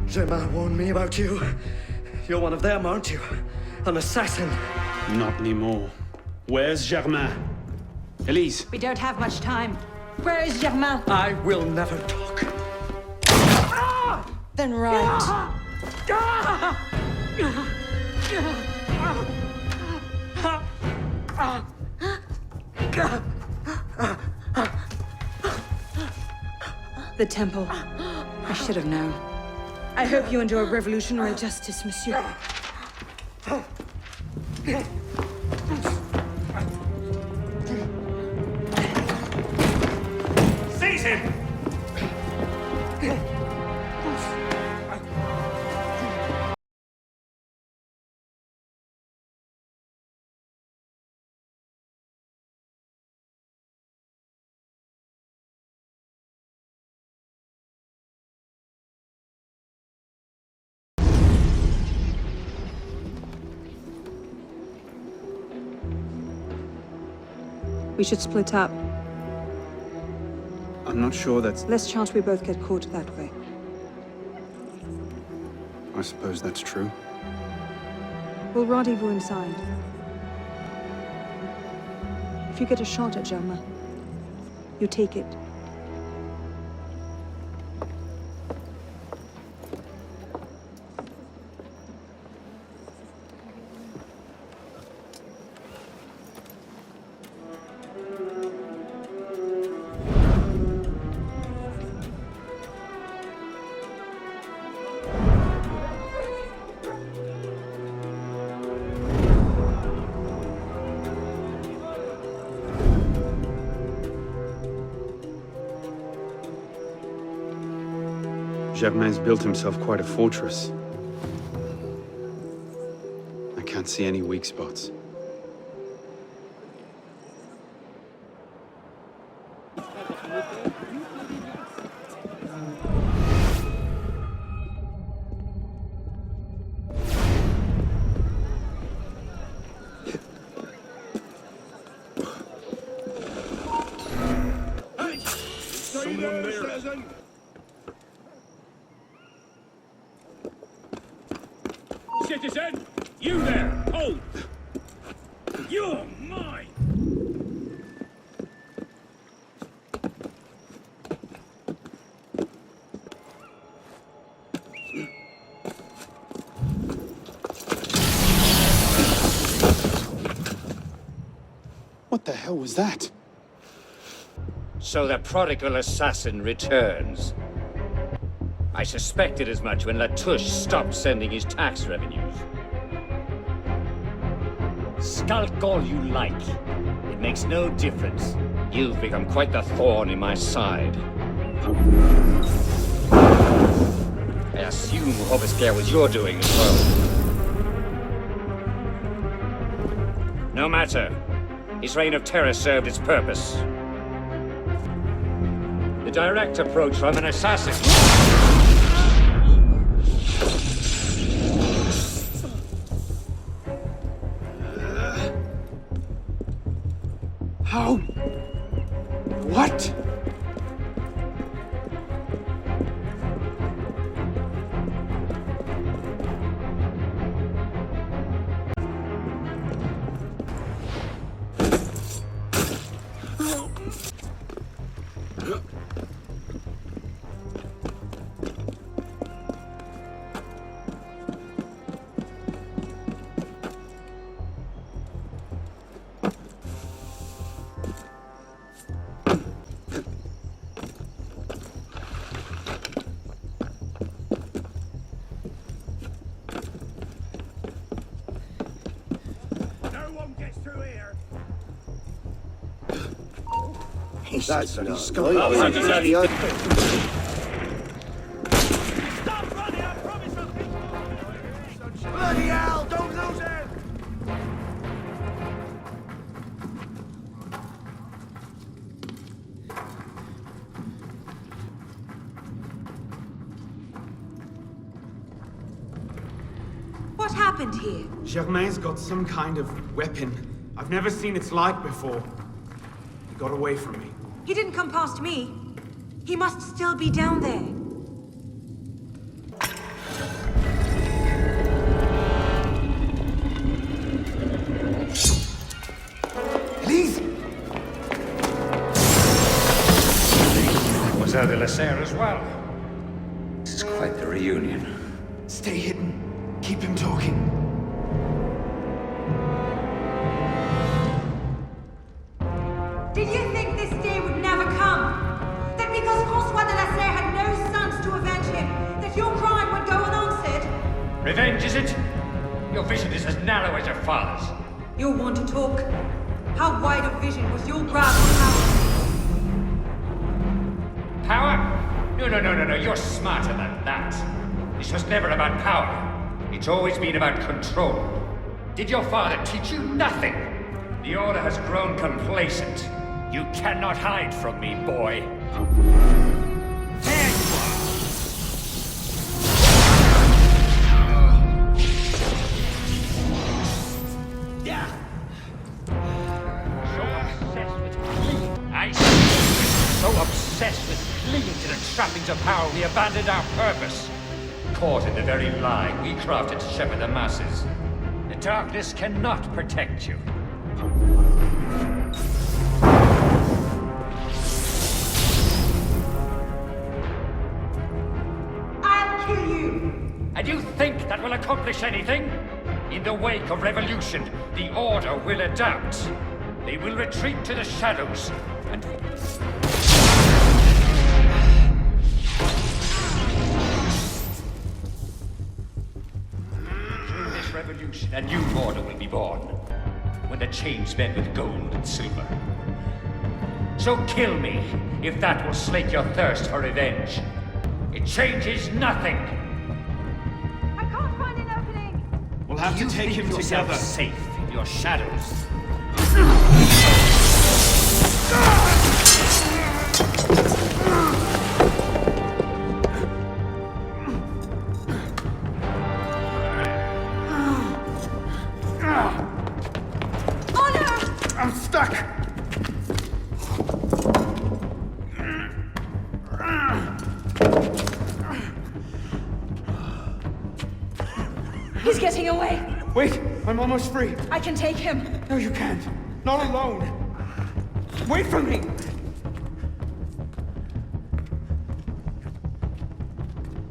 Germain warned me about you. You're one of them, aren't you? An assassin. Not anymore. Where's Germain? Elise. We don't have much time. Where is Germain? I will never talk. Then right. The temple. I should have known. I hope you enjoy revolutionary justice, monsieur. Seize him! We should split up. I'm not sure that's... Less chance we both get caught that way. I suppose that's true. We'll rendezvous inside. If you get a shot at Germain, you take it. Germain's built himself quite a fortress. I can't see any weak spots. Someone there. Citizen, you there, hold! You're mine! What the hell was that? So the prodigal assassin returns. I suspected as much when Latouche stopped sending his tax revenues. Skulk all you like. It makes no difference. You've become quite the thorn in my side. I assume Robespierre was your doing as well. No matter. His reign of terror served its purpose. The direct approach from an assassin. How? What? That's not Bloody hell! Don't lose him! What happened here? Germain's got some kind of weapon. I've never seen its like before. He got away from me. He didn't come past me. He must still be down there. Please! Mademoiselle de la Serre as well. This is quite the reunion. Stay hidden. Keep him talking. Did you think this day would never come? That because François de la Serre had no sons to avenge him, that your crime would go unanswered? Revenge, is it? Your vision is as narrow as your father's. You'll want to talk. How wide of vision was your grasp of power? Power? No. You're smarter than that. This was never about power. It's always been about control. Did your father teach you nothing? The Order has grown complacent. You cannot hide from me, boy. There you are! Yeah. So obsessed with clinging. I see. So obsessed with clinging to the trappings of power, we abandoned our purpose. Caught in the very lie we crafted to shepherd the masses. The darkness cannot protect you. I'll kill you! And you think that will accomplish anything? In the wake of revolution, the Order will adapt. They will retreat to the shadows, and... Through this revolution, a new order will be born. When the chains bend with gold and silver. So kill me, if that will slake your thirst for revenge. It changes nothing. I can't find an opening! We'll have to take him yourself together. Safe in your shadows. I'm stuck! He's getting away! Wait, I'm almost free. I can take him. No, you can't. Not alone. Wait for me!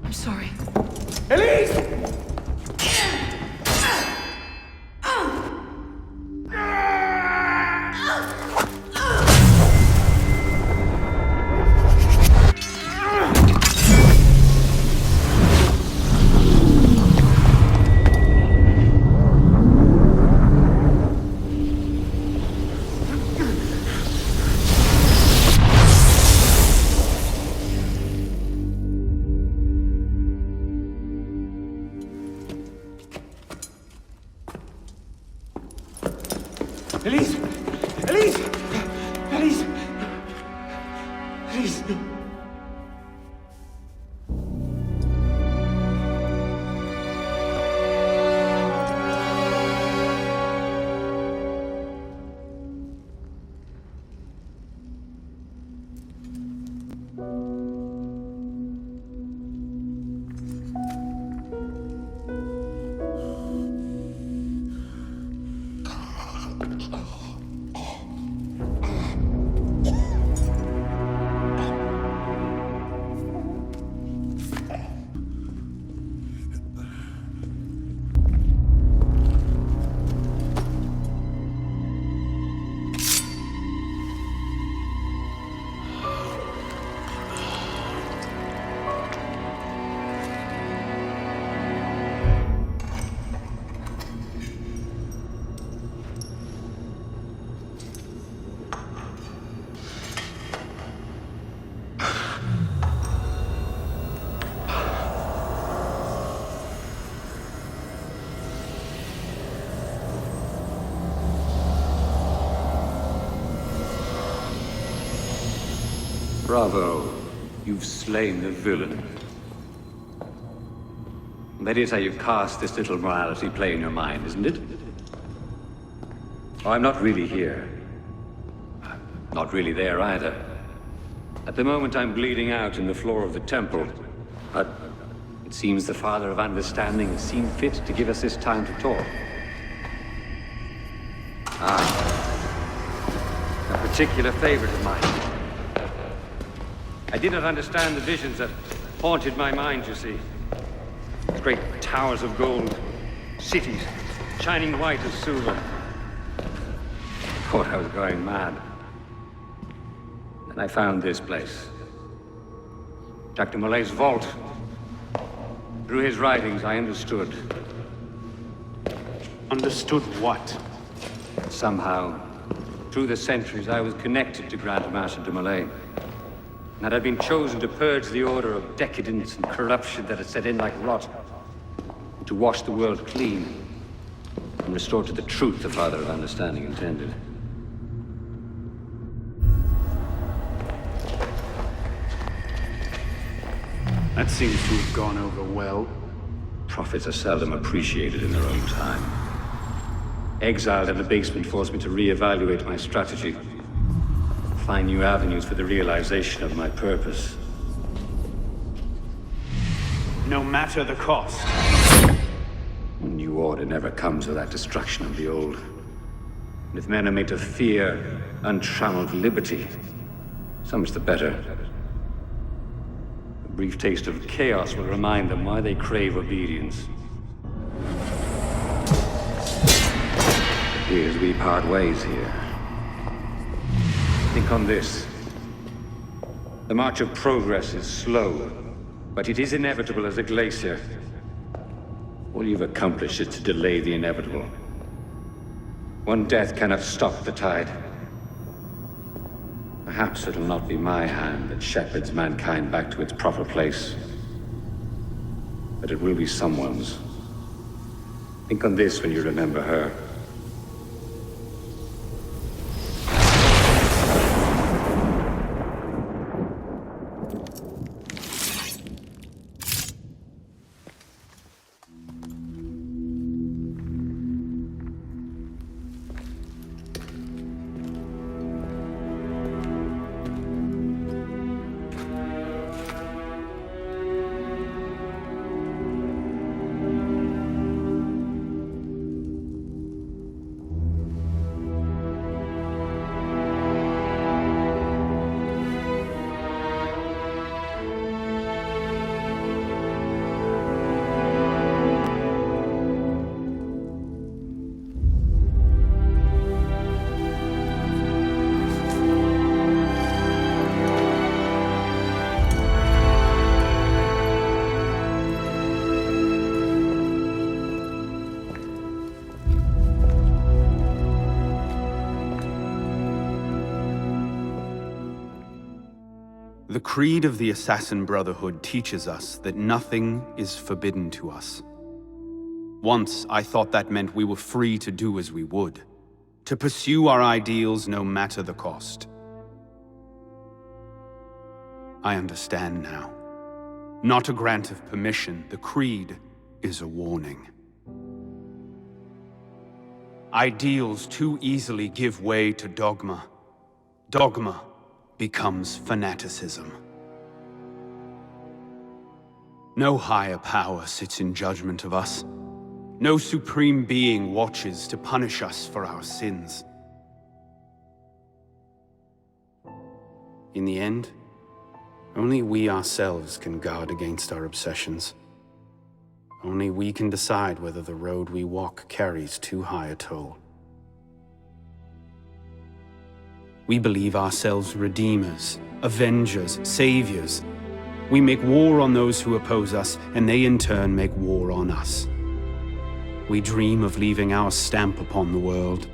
I'm sorry. Elise! you. Bravo. You've slain the villain. That is how you cast this little morality play in your mind, isn't it? Oh, I'm not really here. Not really there either. At the moment, I'm bleeding out in the floor of the temple. But it seems the Father of Understanding has seen fit to give us this time to talk. A particular favorite of mine. I did not understand the visions that haunted my mind, you see. Great towers of gold, cities, shining white as silver. I thought I was going mad. And I found this place. Dr. Molay's vault. Through his writings, I understood. Understood what? Somehow, through the centuries, I was connected to Grand Master de Molay. And I'd been chosen to purge the order of decadence and corruption that had set in like rot. To wash the world clean and restore to the truth the Father of Understanding intended. That seems to have gone over well. Prophets are seldom appreciated in their own time. Exiled in the basement forced me to reevaluate my strategy. Find new avenues for the realization of my purpose. No matter the cost. A new order never comes without destruction of the old. And if men are made to fear untrammeled liberty, so much the better. A brief taste of chaos will remind them why they crave obedience. Here's we part ways here. Think on this. The march of progress is slow, but it is inevitable as a glacier. All you've accomplished is to delay the inevitable. One death cannot stop the tide. Perhaps it'll not be my hand that shepherds mankind back to its proper place. But it will be someone's. Think on this when you remember her. The creed of the Assassin Brotherhood teaches us that nothing is forbidden to us. Once, I thought that meant we were free to do as we would, to pursue our ideals no matter the cost. I understand now. Not a grant of permission, the creed is a warning. Ideals too easily give way to dogma. Dogma becomes fanaticism. No higher power sits in judgment of us. No supreme being watches to punish us for our sins. In the end, only we ourselves can guard against our obsessions. Only we can decide whether the road we walk carries too high a toll. We believe ourselves redeemers, avengers, saviors. We make war on those who oppose us, and they in turn make war on us. We dream of leaving our stamp upon the world.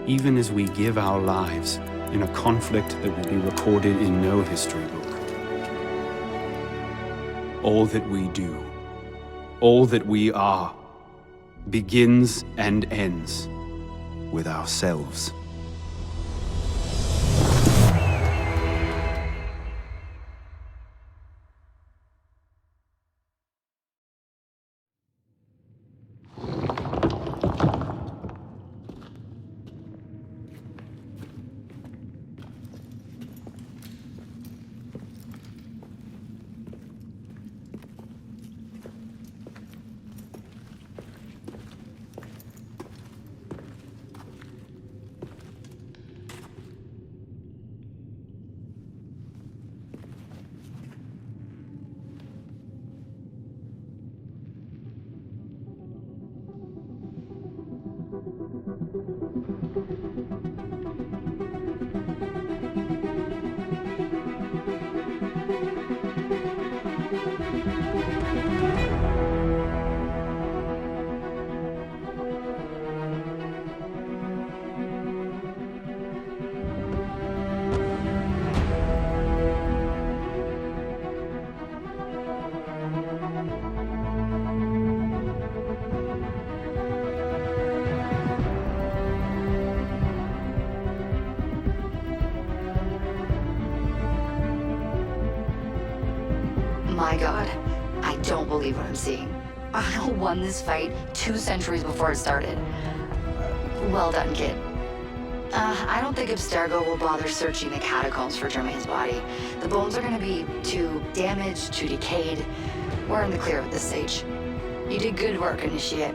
Even as we give our lives in a conflict that will be recorded in no history book. All that we do, all that we are, begins and ends with ourselves. My god, I don't believe what I'm seeing. Arno won this fight 2 centuries before it started. Well done, kid. I don't think Abstergo will bother searching the catacombs for Germain's body. The bones are gonna be too damaged, too decayed. We're in the clear at this stage. You did good work, Initiate.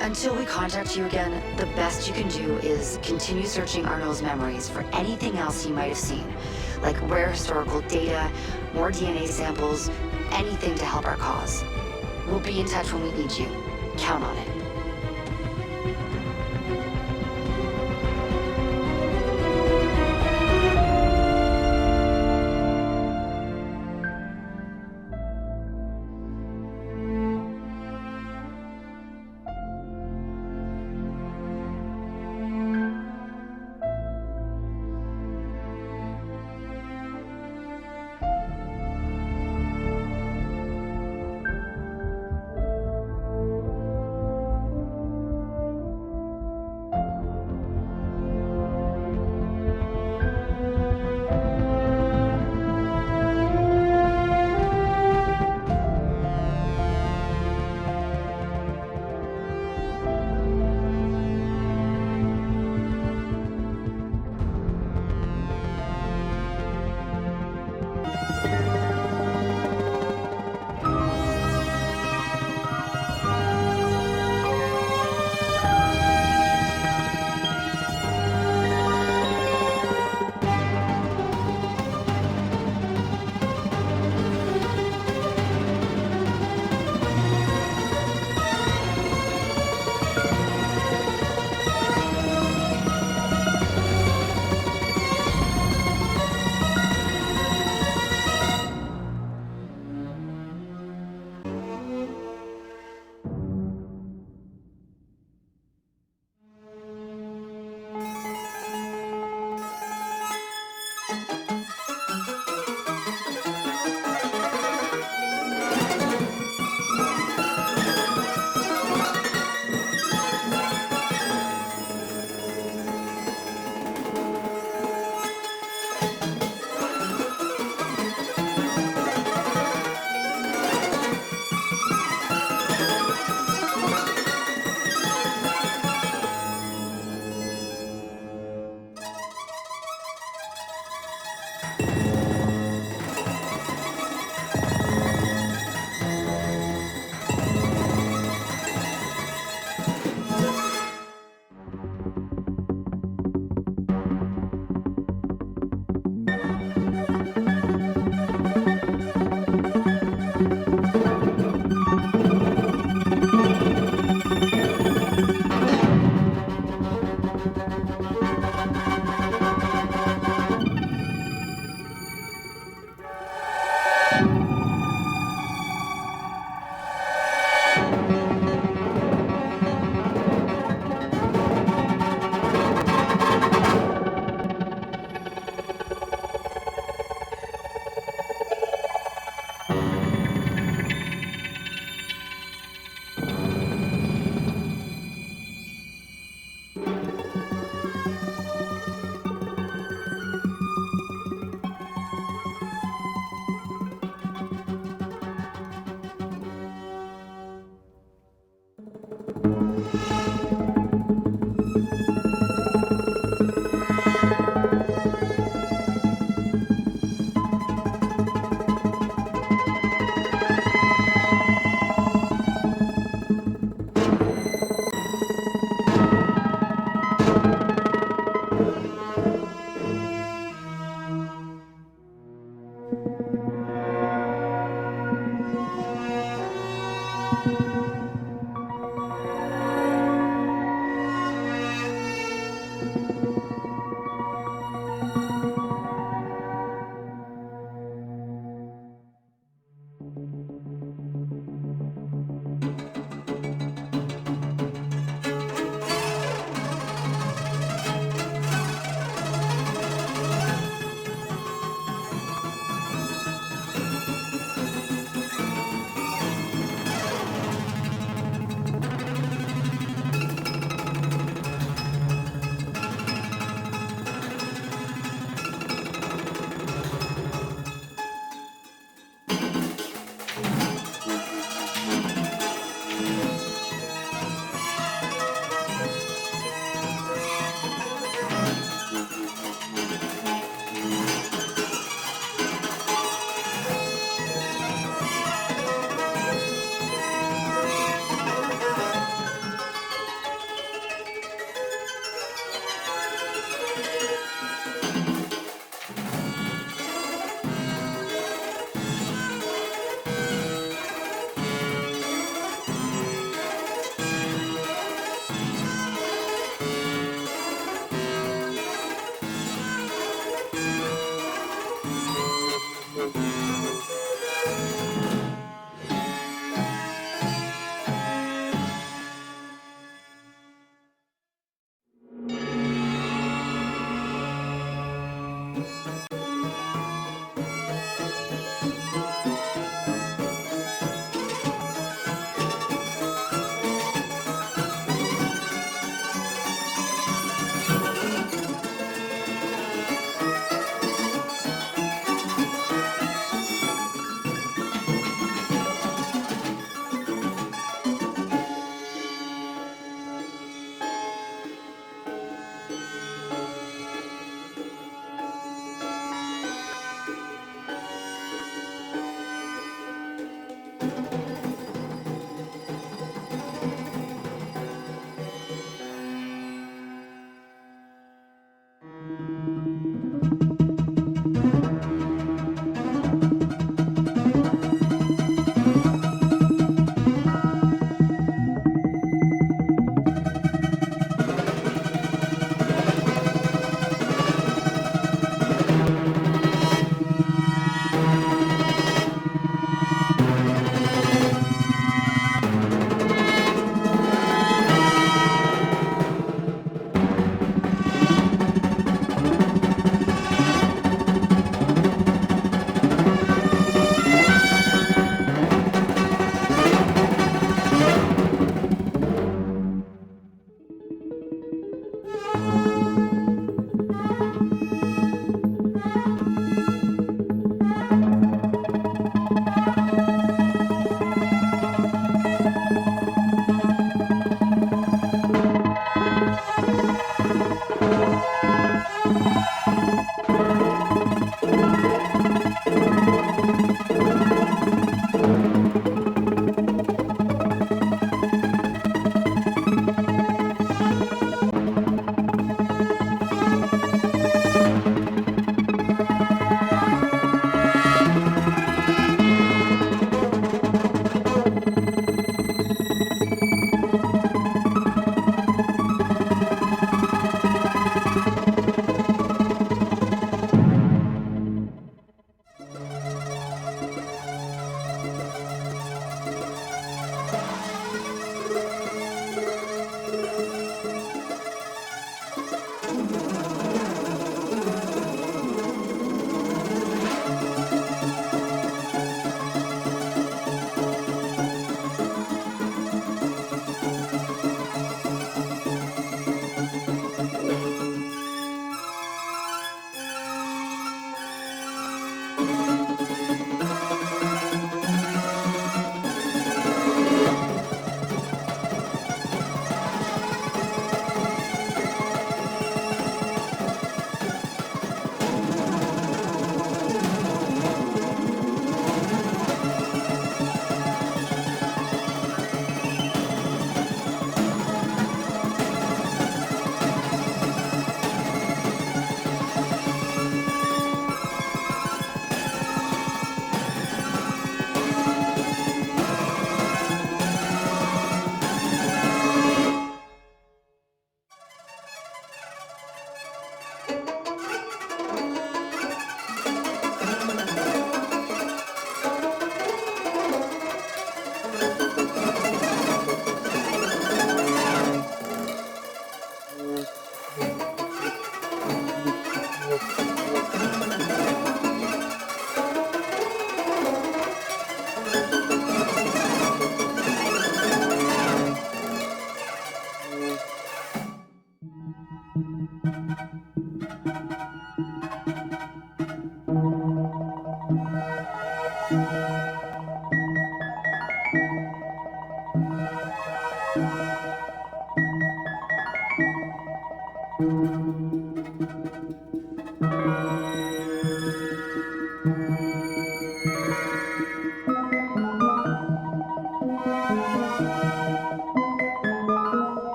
Until we contact you again, the best you can do is continue searching Arno's memories for anything else he might have seen, like rare historical data, more DNA samples, anything to help our cause. We'll be in touch when we need you. Count on it.